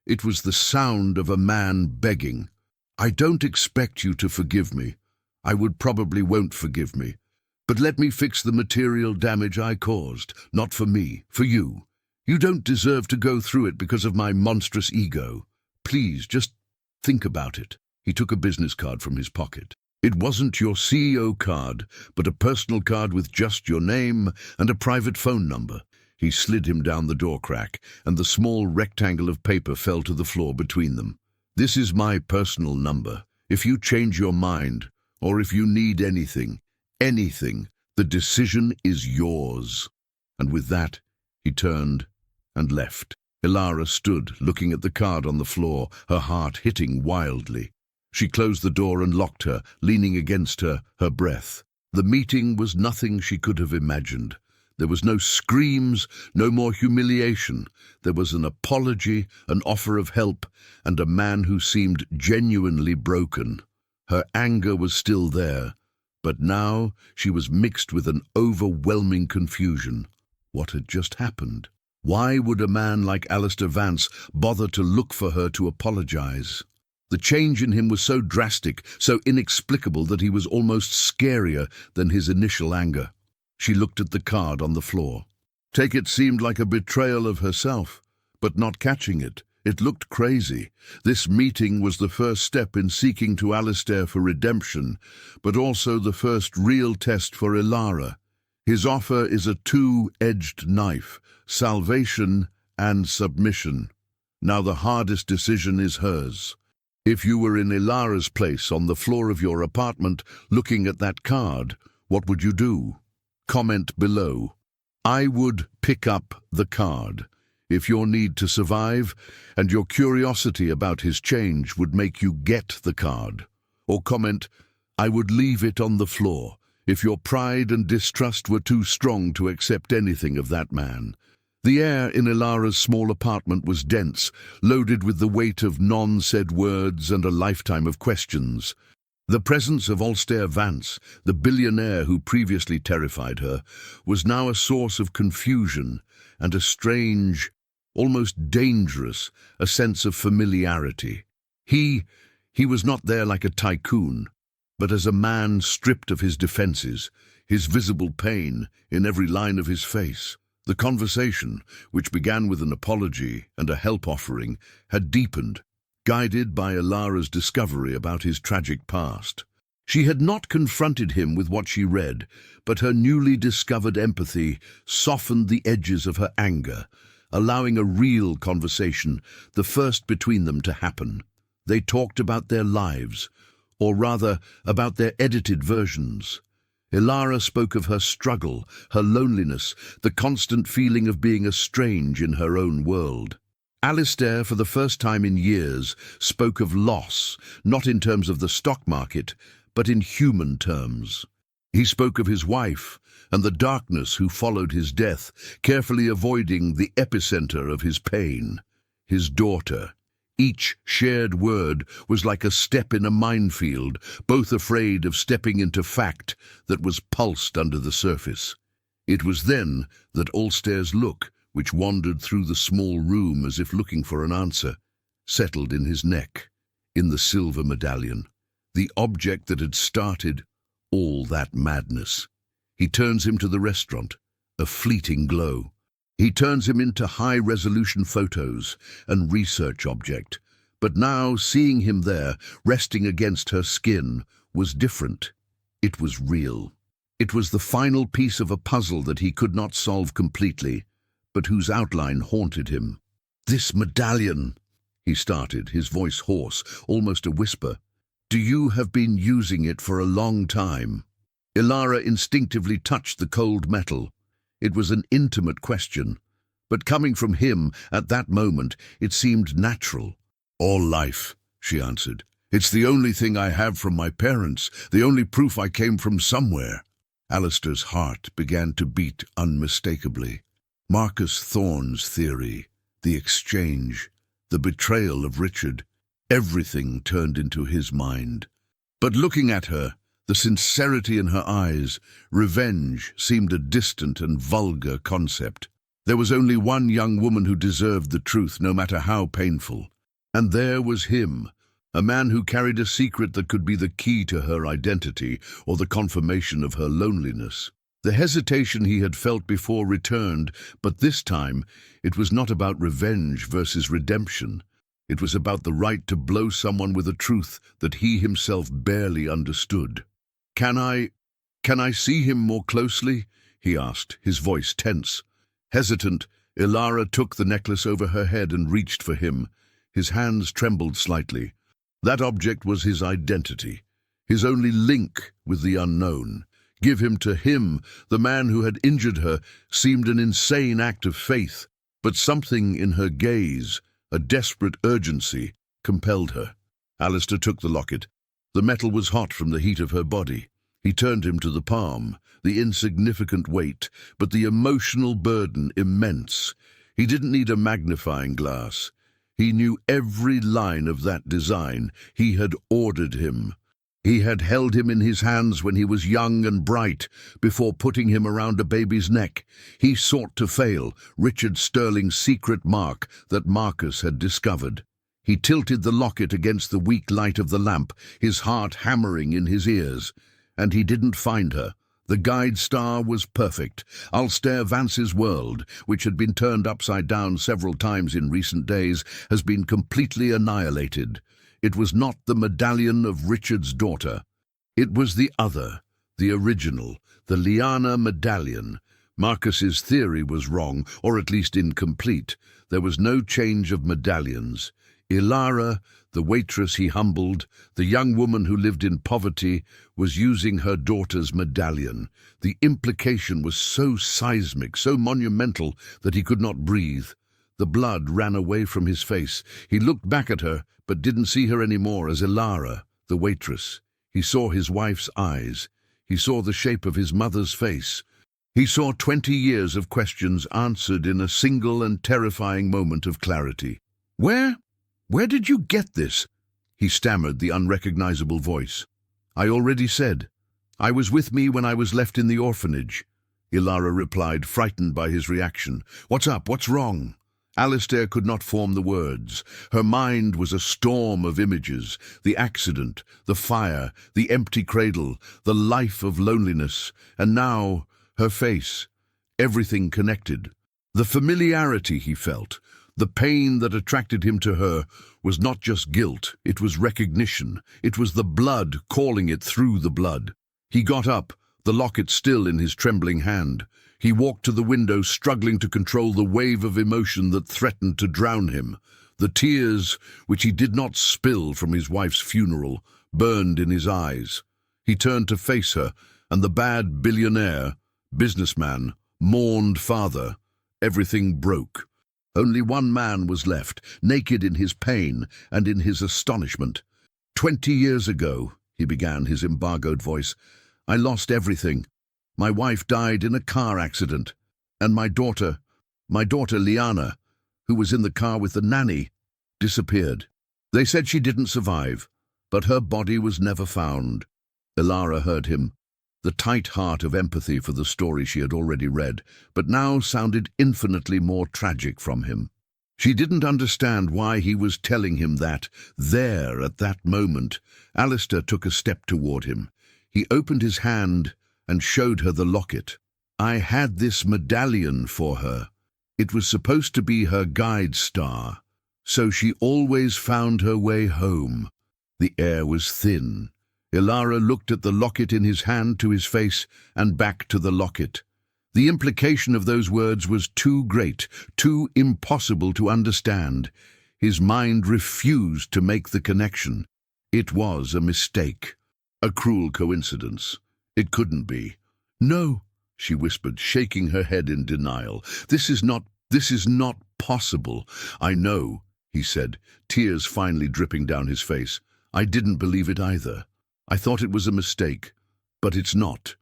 It was the sound of a man begging. "I don't expect you to forgive me. I probably won't forgive me. But let me fix the material damage I caused, not for me, for you. You don't deserve to go through it because of my monstrous ego. Please, just think about it." He took a business card from his pocket. It wasn't your CEO card, but a personal card with just your name and a private phone number. He slid him down the door crack, and the small rectangle of paper fell to the floor between them. "This is my personal number. If you change your mind, or if you need anything, the decision is yours." And with that, he turned and left. Ilara stood, looking at the card on the floor, her heart hitting wildly. She closed the door and locked her, leaning against her breath. The meeting was nothing she could have imagined. There was no screams, no more humiliation. There was an apology, an offer of help, and a man who seemed genuinely broken. Her anger was still there, but now she was mixed with an overwhelming confusion. What had just happened? Why would a man like Alistair Vance bother to look for her to apologize? The change in him was so drastic, so inexplicable that he was almost scarier than his initial anger. She looked at the card on the floor. Take it seemed like a betrayal of herself, but not catching it. It looked crazy. This meeting was the first step in seeking to Alistair for redemption, but also the first real test for Ilara. His offer is a two-edged knife, salvation and submission. Now the hardest decision is hers. If you were in Ilara's place on the floor of your apartment looking at that card, what would you do? Comment below. I would pick up the card. If your need to survive and your curiosity about his change would make you get the card. Or comment, I would leave it on the floor if your pride and distrust were too strong to accept anything of that man. The air in Ilara's small apartment was dense, loaded with the weight of non-said words and a lifetime of questions. The presence of Alistair Vance, the billionaire who previously terrified her, was now a source of confusion and a strange, almost dangerous, a sense of familiarity. He was not there like a tycoon, but as a man stripped of his defenses, his visible pain in every line of his face. The conversation, which began with an apology and a help offering, had deepened, guided by Ilara's discovery about his tragic past. She had not confronted him with what she read, but her newly discovered empathy softened the edges of her anger, allowing a real conversation, the first between them, to happen. They talked about their lives, or rather, about their edited versions. Ilara spoke of her struggle, her loneliness, the constant feeling of being estranged in her own world. Alistair, for the first time in years, spoke of loss, not in terms of the stock market, but in human terms. He spoke of his wife and the darkness who followed his death, carefully avoiding the epicenter of his pain, his daughter. Each shared word was like a step in a minefield, both afraid of stepping into fact that was pulsed under the surface. It was then that Alistair's look, which wandered through the small room as if looking for an answer, settled in his neck, in the silver medallion, the object that had started all that madness. He turns him to the restaurant, a fleeting glow. He turns him into high-resolution photos and research object. But now, seeing him there, resting against her skin, was different. It was real. It was the final piece of a puzzle that he could not solve completely, but whose outline haunted him. "This medallion," he started, his voice hoarse, almost a whisper. "Do you have been using it for a long time?" Ilara instinctively touched the cold metal. It was an intimate question, But coming from him at that moment, it seemed natural. "All life," she answered. "It's the only thing I have from my parents, the only proof I came from somewhere." Alistair's heart began to beat unmistakably. Marcus Thorne's theory, the exchange, the betrayal of Richard, everything turned into his mind. But looking at her, the sincerity in her eyes, revenge seemed a distant and vulgar concept. There was only one young woman who deserved the truth, no matter how painful. And there was him, a man who carried a secret that could be the key to her identity or the confirmation of her loneliness. The hesitation he had felt before returned, but this time it was not about revenge versus redemption. It was about the right to blow someone with a truth that he himself barely understood. Can I see him more closely?" he asked, his voice tense. Hesitant, Ilara took the necklace over her head and reached for him. His hands trembled slightly. That object was his identity, his only link with the unknown. Give him to him, the man who had injured her, seemed an insane act of faith, but something in her gaze, a desperate urgency, compelled her. Alistair took the locket. The metal was hot from the heat of her body. He turned him to the palm, the insignificant weight, but the emotional burden immense. He didn't need a magnifying glass. He knew every line of that design. He had ordered him. He had held him in his hands when he was young and bright, before putting him around a baby's neck. He sought to fail, Richard Sterling's secret mark that Marcus had discovered. He tilted the locket against the weak light of the lamp, his heart hammering in his ears. And he didn't find her. The guide star was perfect. Ulster Vance's world, which had been turned upside down several times in recent days, has been completely annihilated. It was not the medallion of Richard's daughter. It was the other, the original, the Liana medallion. Marcus's theory was wrong, or at least incomplete. There was no change of medallions. Ilara, the waitress he humbled, the young woman who lived in poverty, was using her daughter's medallion. The implication was so seismic, so monumental, that he could not breathe. The blood ran away from his face. He looked back at her, but didn't see her anymore as Ilara, the waitress. He saw his wife's eyes. He saw the shape of his mother's face. He saw 20 years of questions answered in a single and terrifying moment of clarity. Where did you get this?" he stammered, the unrecognizable voice. "I already said. I was with me when I was left in the orphanage," Ilara replied, frightened by his reaction. "What's up? What's wrong?" Alistair could not form the words. Her mind was a storm of images. The accident, the fire, the empty cradle, the life of loneliness, and now her face. Everything connected. The familiarity he felt, the pain that attracted him to her, was not just guilt, it was recognition. It was the blood calling it through the blood. He got up, the locket still in his trembling hand. He walked to the window, struggling to control the wave of emotion that threatened to drown him. The tears, which he did not spill from his wife's funeral, burned in his eyes. He turned to face her, and the bad billionaire, businessman, mourned father. Everything broke. Only one man was left, naked in his pain and in his astonishment. 20 years ago, he began, his embargoed voice, I lost everything. My wife died in a car accident, and my daughter Liana, who was in the car with the nanny, disappeared. They said she didn't survive, but her body was never found. Ilara heard him. The tight heart of empathy for the story she had already read, but now sounded infinitely more tragic from him. She didn't understand why he was telling him that, there, at that moment. Alistair took a step toward him. He opened his hand and showed her the locket. I had this medallion for her. It was supposed to be her guide star, so she always found her way home. The air was thin. Ilara looked at the locket in his hand to his face and back to the locket. The implication of those words was too great, too impossible to understand. His mind refused to make the connection. It was a mistake, a cruel coincidence. It couldn't be. No, she whispered, shaking her head in denial. This This is not possible. I know, he said, tears finally dripping down his face. I didn't believe it either. I thought it was a mistake, but it's not.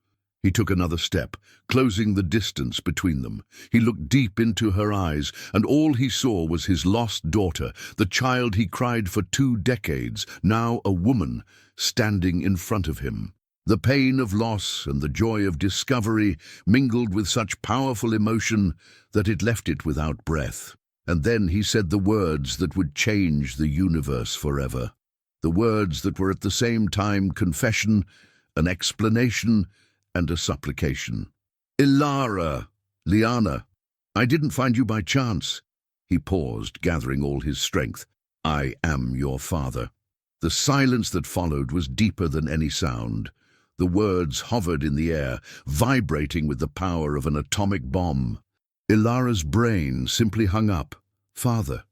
He took another step, closing the distance between them. He looked deep into her eyes, and all he saw was his lost daughter, the child he cried for 2 decades, now a woman, standing in front of him. The pain of loss and the joy of discovery mingled with such powerful emotion that it left it without breath. And then he said the words that would change the universe forever. The words that were at the same time confession, an explanation, and a supplication. Ilara, Liana, I didn't find you by chance. He paused, gathering all his strength. I am your father. The silence that followed was deeper than any sound. The words hovered in the air, vibrating with the power of an atomic bomb. Ilara's brain simply hung up. Father.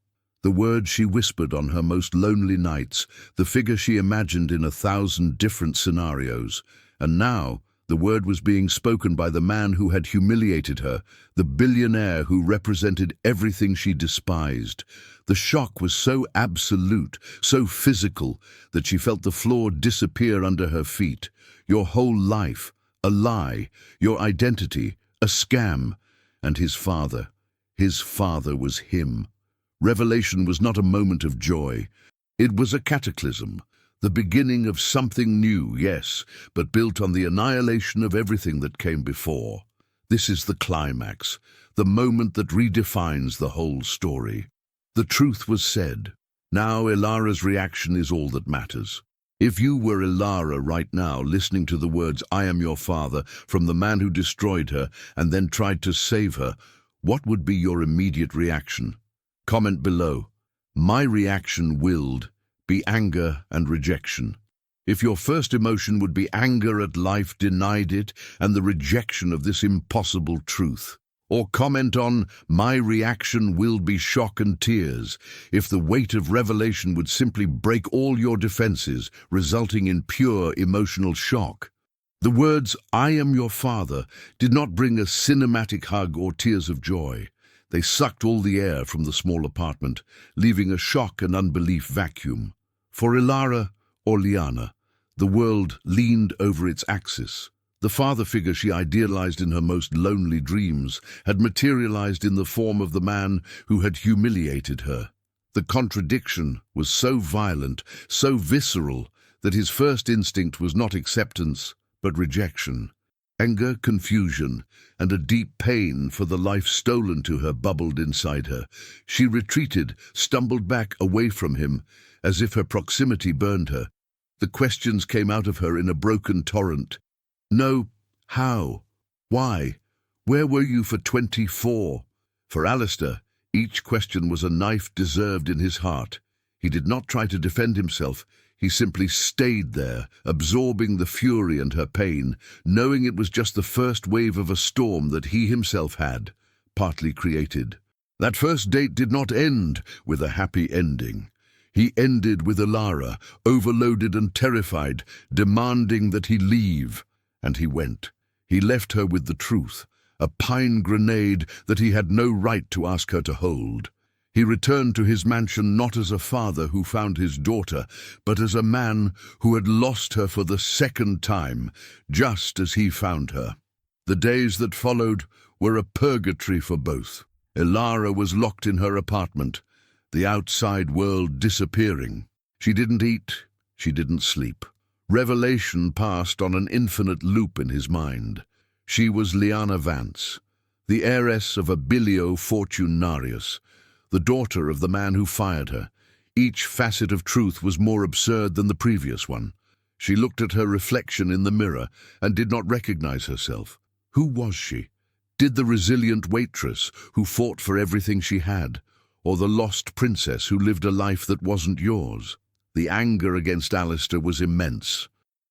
The words she whispered on her most lonely nights, the figure she imagined in 1,000 different scenarios. And now, the word was being spoken by the man who had humiliated her, the billionaire who represented everything she despised. The shock was so absolute, so physical, that she felt the floor disappear under her feet. Your whole life, a lie, your identity, a scam. And his father was him. Revelation was not a moment of joy. It was a cataclysm. The beginning of something new, yes, but built on the annihilation of everything that came before. This is the climax, the moment that redefines the whole story. The truth was said. Now Ilara's reaction is all that matters. If you were Ilara right now, listening to the words, I am your father, from the man who destroyed her and then tried to save her, what would be your immediate reaction? Comment below. My reaction willed be anger and rejection. If your first emotion would be anger at life denied it and the rejection of this impossible truth. Or comment on, my reaction will be shock and tears, if the weight of revelation would simply break all your defenses, resulting in pure emotional shock. The words, I am your father, did not bring a cinematic hug or tears of joy. They sucked all the air from the small apartment, leaving a shock and unbelief vacuum. For Ilara or Liana, the world leaned over its axis. The father figure she idealized in her most lonely dreams had materialized in the form of the man who had humiliated her. The contradiction was so violent, so visceral, that his first instinct was not acceptance, but rejection. Anger, confusion, and a deep pain for the life stolen to her bubbled inside her. She retreated, stumbled back away from him, as if her proximity burned her. The questions came out of her in a broken torrent. No, how? Why? Where were you for 24? For Alistair, each question was a knife deserved in his heart. He did not try to defend himself. He simply stayed there, absorbing the fury and her pain, knowing it was just the first wave of a storm that he himself had, partly created. That first date did not end with a happy ending. He ended with Ilara, overloaded and terrified, demanding that he leave. And he went. He left her with the truth, a pine grenade that he had no right to ask her to hold. He returned to his mansion not as a father who found his daughter, but as a man who had lost her for the second time, just as he found her. The days that followed were a purgatory for both. Ilara was locked in her apartment, the outside world disappearing. She didn't eat, she didn't sleep. Revelation passed on an infinite loop in his mind. She was Liana Vance, the heiress of a bilio fortunarius, the daughter of the man who fired her. Each facet of truth was more absurd than the previous one. She looked at her reflection in the mirror and did not recognize herself. Who was she? Did the resilient waitress who fought for everything she had, or the lost princess who lived a life that wasn't yours? The anger against Alistair was immense.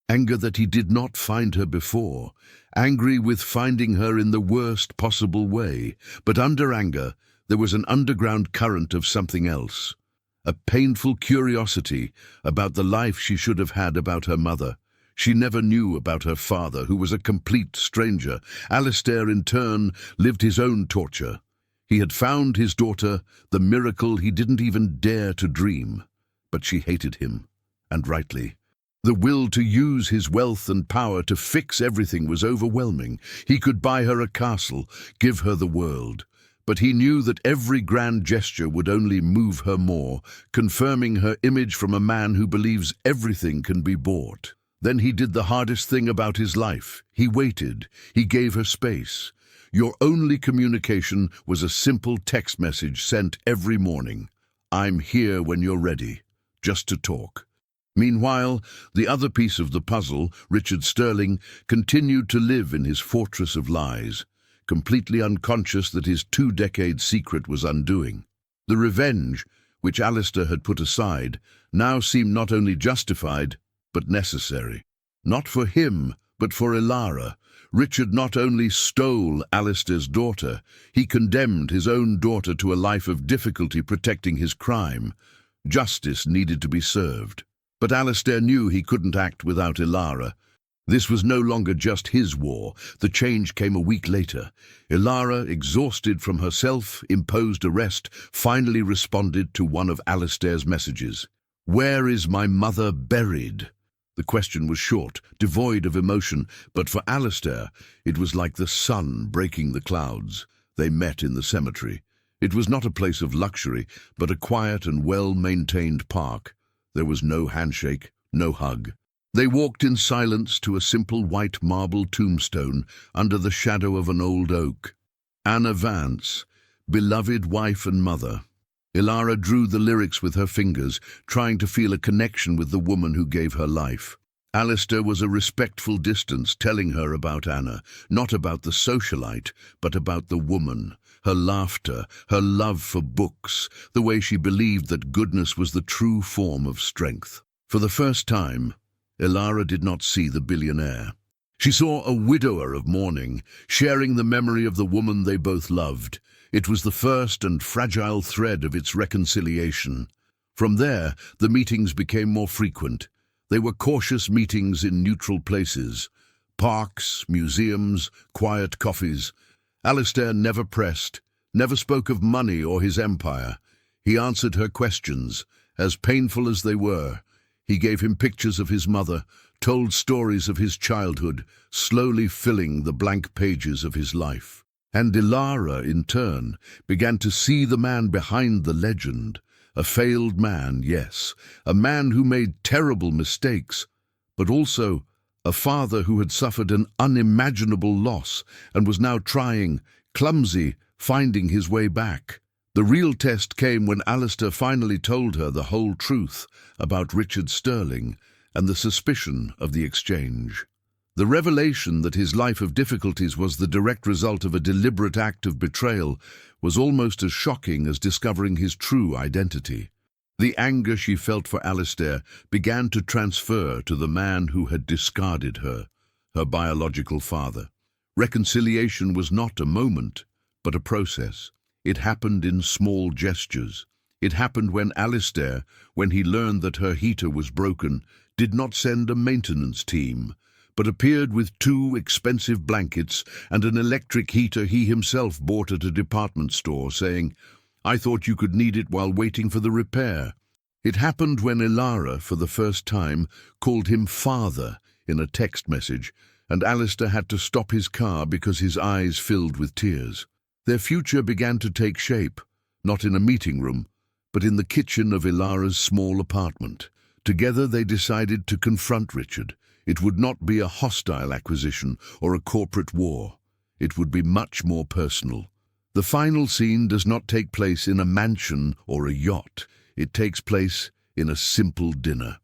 Anger that he did not find her before, angry with finding her in the worst possible way. But under anger, there was an underground current of something else. A painful curiosity about the life she should have had, about her mother. She never knew about her father, who was a complete stranger. Alistair, in turn, lived his own torture. He had found his daughter, the miracle he didn't even dare to dream. But she hated him, and rightly. The will to use his wealth and power to fix everything was overwhelming. He could buy her a castle, give her the world. But he knew that every grand gesture would only move her more, confirming her image from a man who believes everything can be bought. Then he did the hardest thing about his life. He waited. He gave her space. Your only communication was a simple text message sent every morning. I'm here when you're ready, just to talk. Meanwhile, the other piece of the puzzle, Richard Sterling, continued to live in his fortress of lies, completely unconscious that his 2-decade secret was undoing. The revenge, which Alistair had put aside, now seemed not only justified, but necessary. Not for him, but for Ilara. Richard not only stole Alistair's daughter, he condemned his own daughter to a life of difficulty protecting his crime. Justice needed to be served. But Alistair knew he couldn't act without Ilara. This was no longer just his war. The change came a week later. Ilara, exhausted from her self-imposed arrest, finally responded to one of Alistair's messages. "Where is my mother buried?" The question was short, devoid of emotion, but for Alistair, it was like the sun breaking the clouds. They met in the cemetery. It was not a place of luxury, but a quiet and well-maintained park. There was no handshake, no hug. They walked in silence to a simple white marble tombstone under the shadow of an old oak. Anna Vance, beloved wife and mother. Ilara drew the lyrics with her fingers, trying to feel a connection with the woman who gave her life. Alistair was a respectful distance, telling her about Anna, not about the socialite, but about the woman, her laughter, her love for books, the way she believed that goodness was the true form of strength. For the first time, Ilara did not see the billionaire. She saw a widower of mourning, sharing the memory of the woman they both loved. It was the first and fragile thread of its reconciliation. From there, the meetings became more frequent. They were cautious meetings in neutral places. Parks, museums, quiet coffees. Alistair never pressed, never spoke of money or his empire. He answered her questions, as painful as they were. He gave him pictures of his mother, told stories of his childhood, slowly filling the blank pages of his life. And Ilara, in turn, began to see the man behind the legend. A failed man, yes, a man who made terrible mistakes, but also a father who had suffered an unimaginable loss and was now trying, clumsy, finding his way back. The real test came when Alistair finally told her the whole truth about Richard Sterling and the suspicion of the exchange. The revelation that his life of difficulties was the direct result of a deliberate act of betrayal was almost as shocking as discovering his true identity. The anger she felt for Alistair began to transfer to the man who had discarded her, her biological father. Reconciliation was not a moment, but a process. It happened in small gestures. It happened when Alistair, when he learned that her heater was broken, did not send a maintenance team, but appeared with 2 expensive blankets and an electric heater he himself bought at a department store, saying, "I thought you could need it while waiting for the repair." It happened when Ilara, for the first time, called him father in a text message, and Alistair had to stop his car because his eyes filled with tears. Their future began to take shape, not in a meeting room, but in the kitchen of Ilara's small apartment. Together they decided to confront Richard. It would not be a hostile acquisition or a corporate war. It would be much more personal. The final scene does not take place in a mansion or a yacht. It takes place in a simple dinner.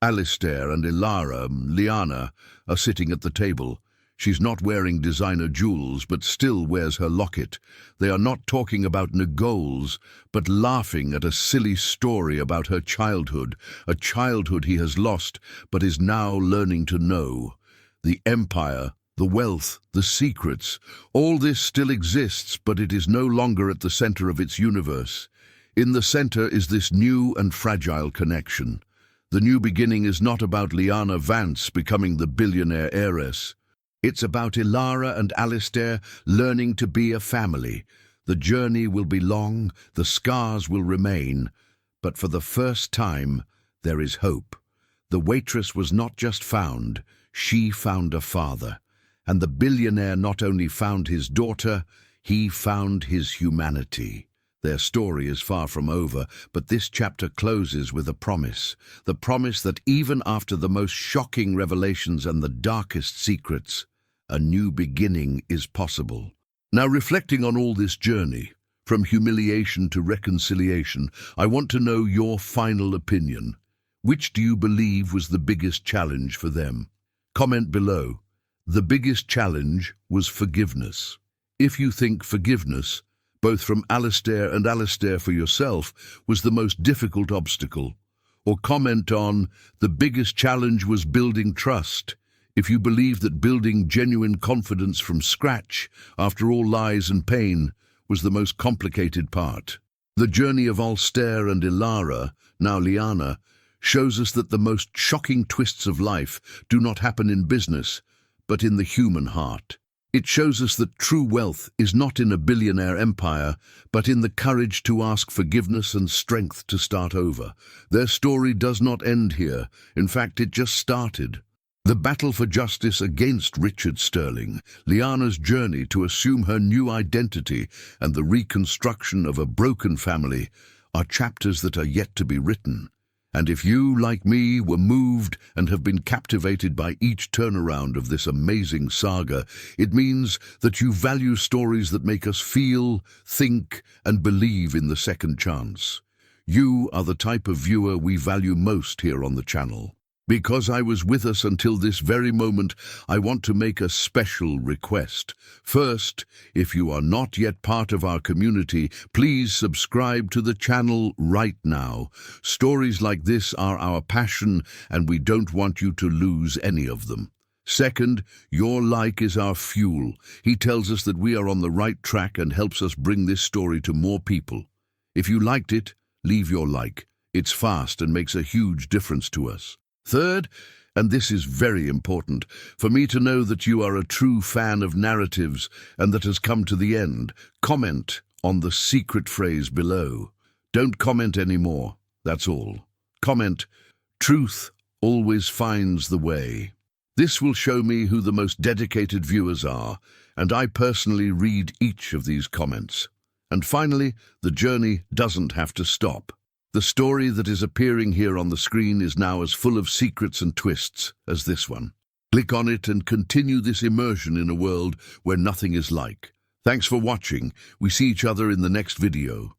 Alistair and Ilara, Liana, are sitting at the table. She's not wearing designer jewels, but still wears her locket. They are not talking about Nagols, but laughing at a silly story about her childhood, a childhood he has lost, but is now learning to know. The empire, the wealth, the secrets, all this still exists, but it is no longer at the center of its universe. In the center is this new and fragile connection. The new beginning is not about Liana Vance becoming the billionaire heiress. It's about Ilara and Alistair learning to be a family, The journey will be long, the scars will remain, but for the first time, there is hope. The waitress was not just found, she found a father. And the billionaire not only found his daughter, he found his humanity. Their story is far from over, but this chapter closes with a promise. The promise that even after the most shocking revelations and the darkest secrets, a new beginning is possible. Now, reflecting on all this journey, from humiliation to reconciliation, I want to know your final opinion. Which do you believe was the biggest challenge for them? Comment below. The biggest challenge was forgiveness. If you think forgiveness, both from Alistair and Alistair for yourself, was the most difficult obstacle, or comment on the biggest challenge was building trust, if you believe that building genuine confidence from scratch, after all lies and pain, was the most complicated part. The journey of Alistair and Ilara, now Liana, shows us that the most shocking twists of life do not happen in business, but in the human heart. It shows us that true wealth is not in a billionaire empire, but in the courage to ask forgiveness and strength to start over. Their story does not end here. In fact, it just started. The battle for justice against Richard Sterling, Liana's journey to assume her new identity, and the reconstruction of a broken family are chapters that are yet to be written. And if you, like me, were moved and have been captivated by each turnaround of this amazing saga, it means that you value stories that make us feel, think, and believe in the second chance. You are the type of viewer we value most here on the channel. Because I was with us until this very moment, I want to make a special request. First, if you are not yet part of our community, please subscribe to the channel right now. Stories like this are our passion, and we don't want you to lose any of them. Second, your like is our fuel. He tells us that we are on the right track and helps us bring this story to more people. If you liked it, leave your like. It's fast and makes a huge difference to us. Third, and this is very important, for me to know that you are a true fan of narratives and that has come to the end, comment on the secret phrase below. Don't comment anymore, that's all. Comment, "Truth always finds the way." This will show me who the most dedicated viewers are, and I personally read each of these comments. And finally, the journey doesn't have to stop. The story that is appearing here on the screen is now as full of secrets and twists as this one. Click on it and continue this immersion in a world where nothing is like. Thanks for watching. We see each other in the next video.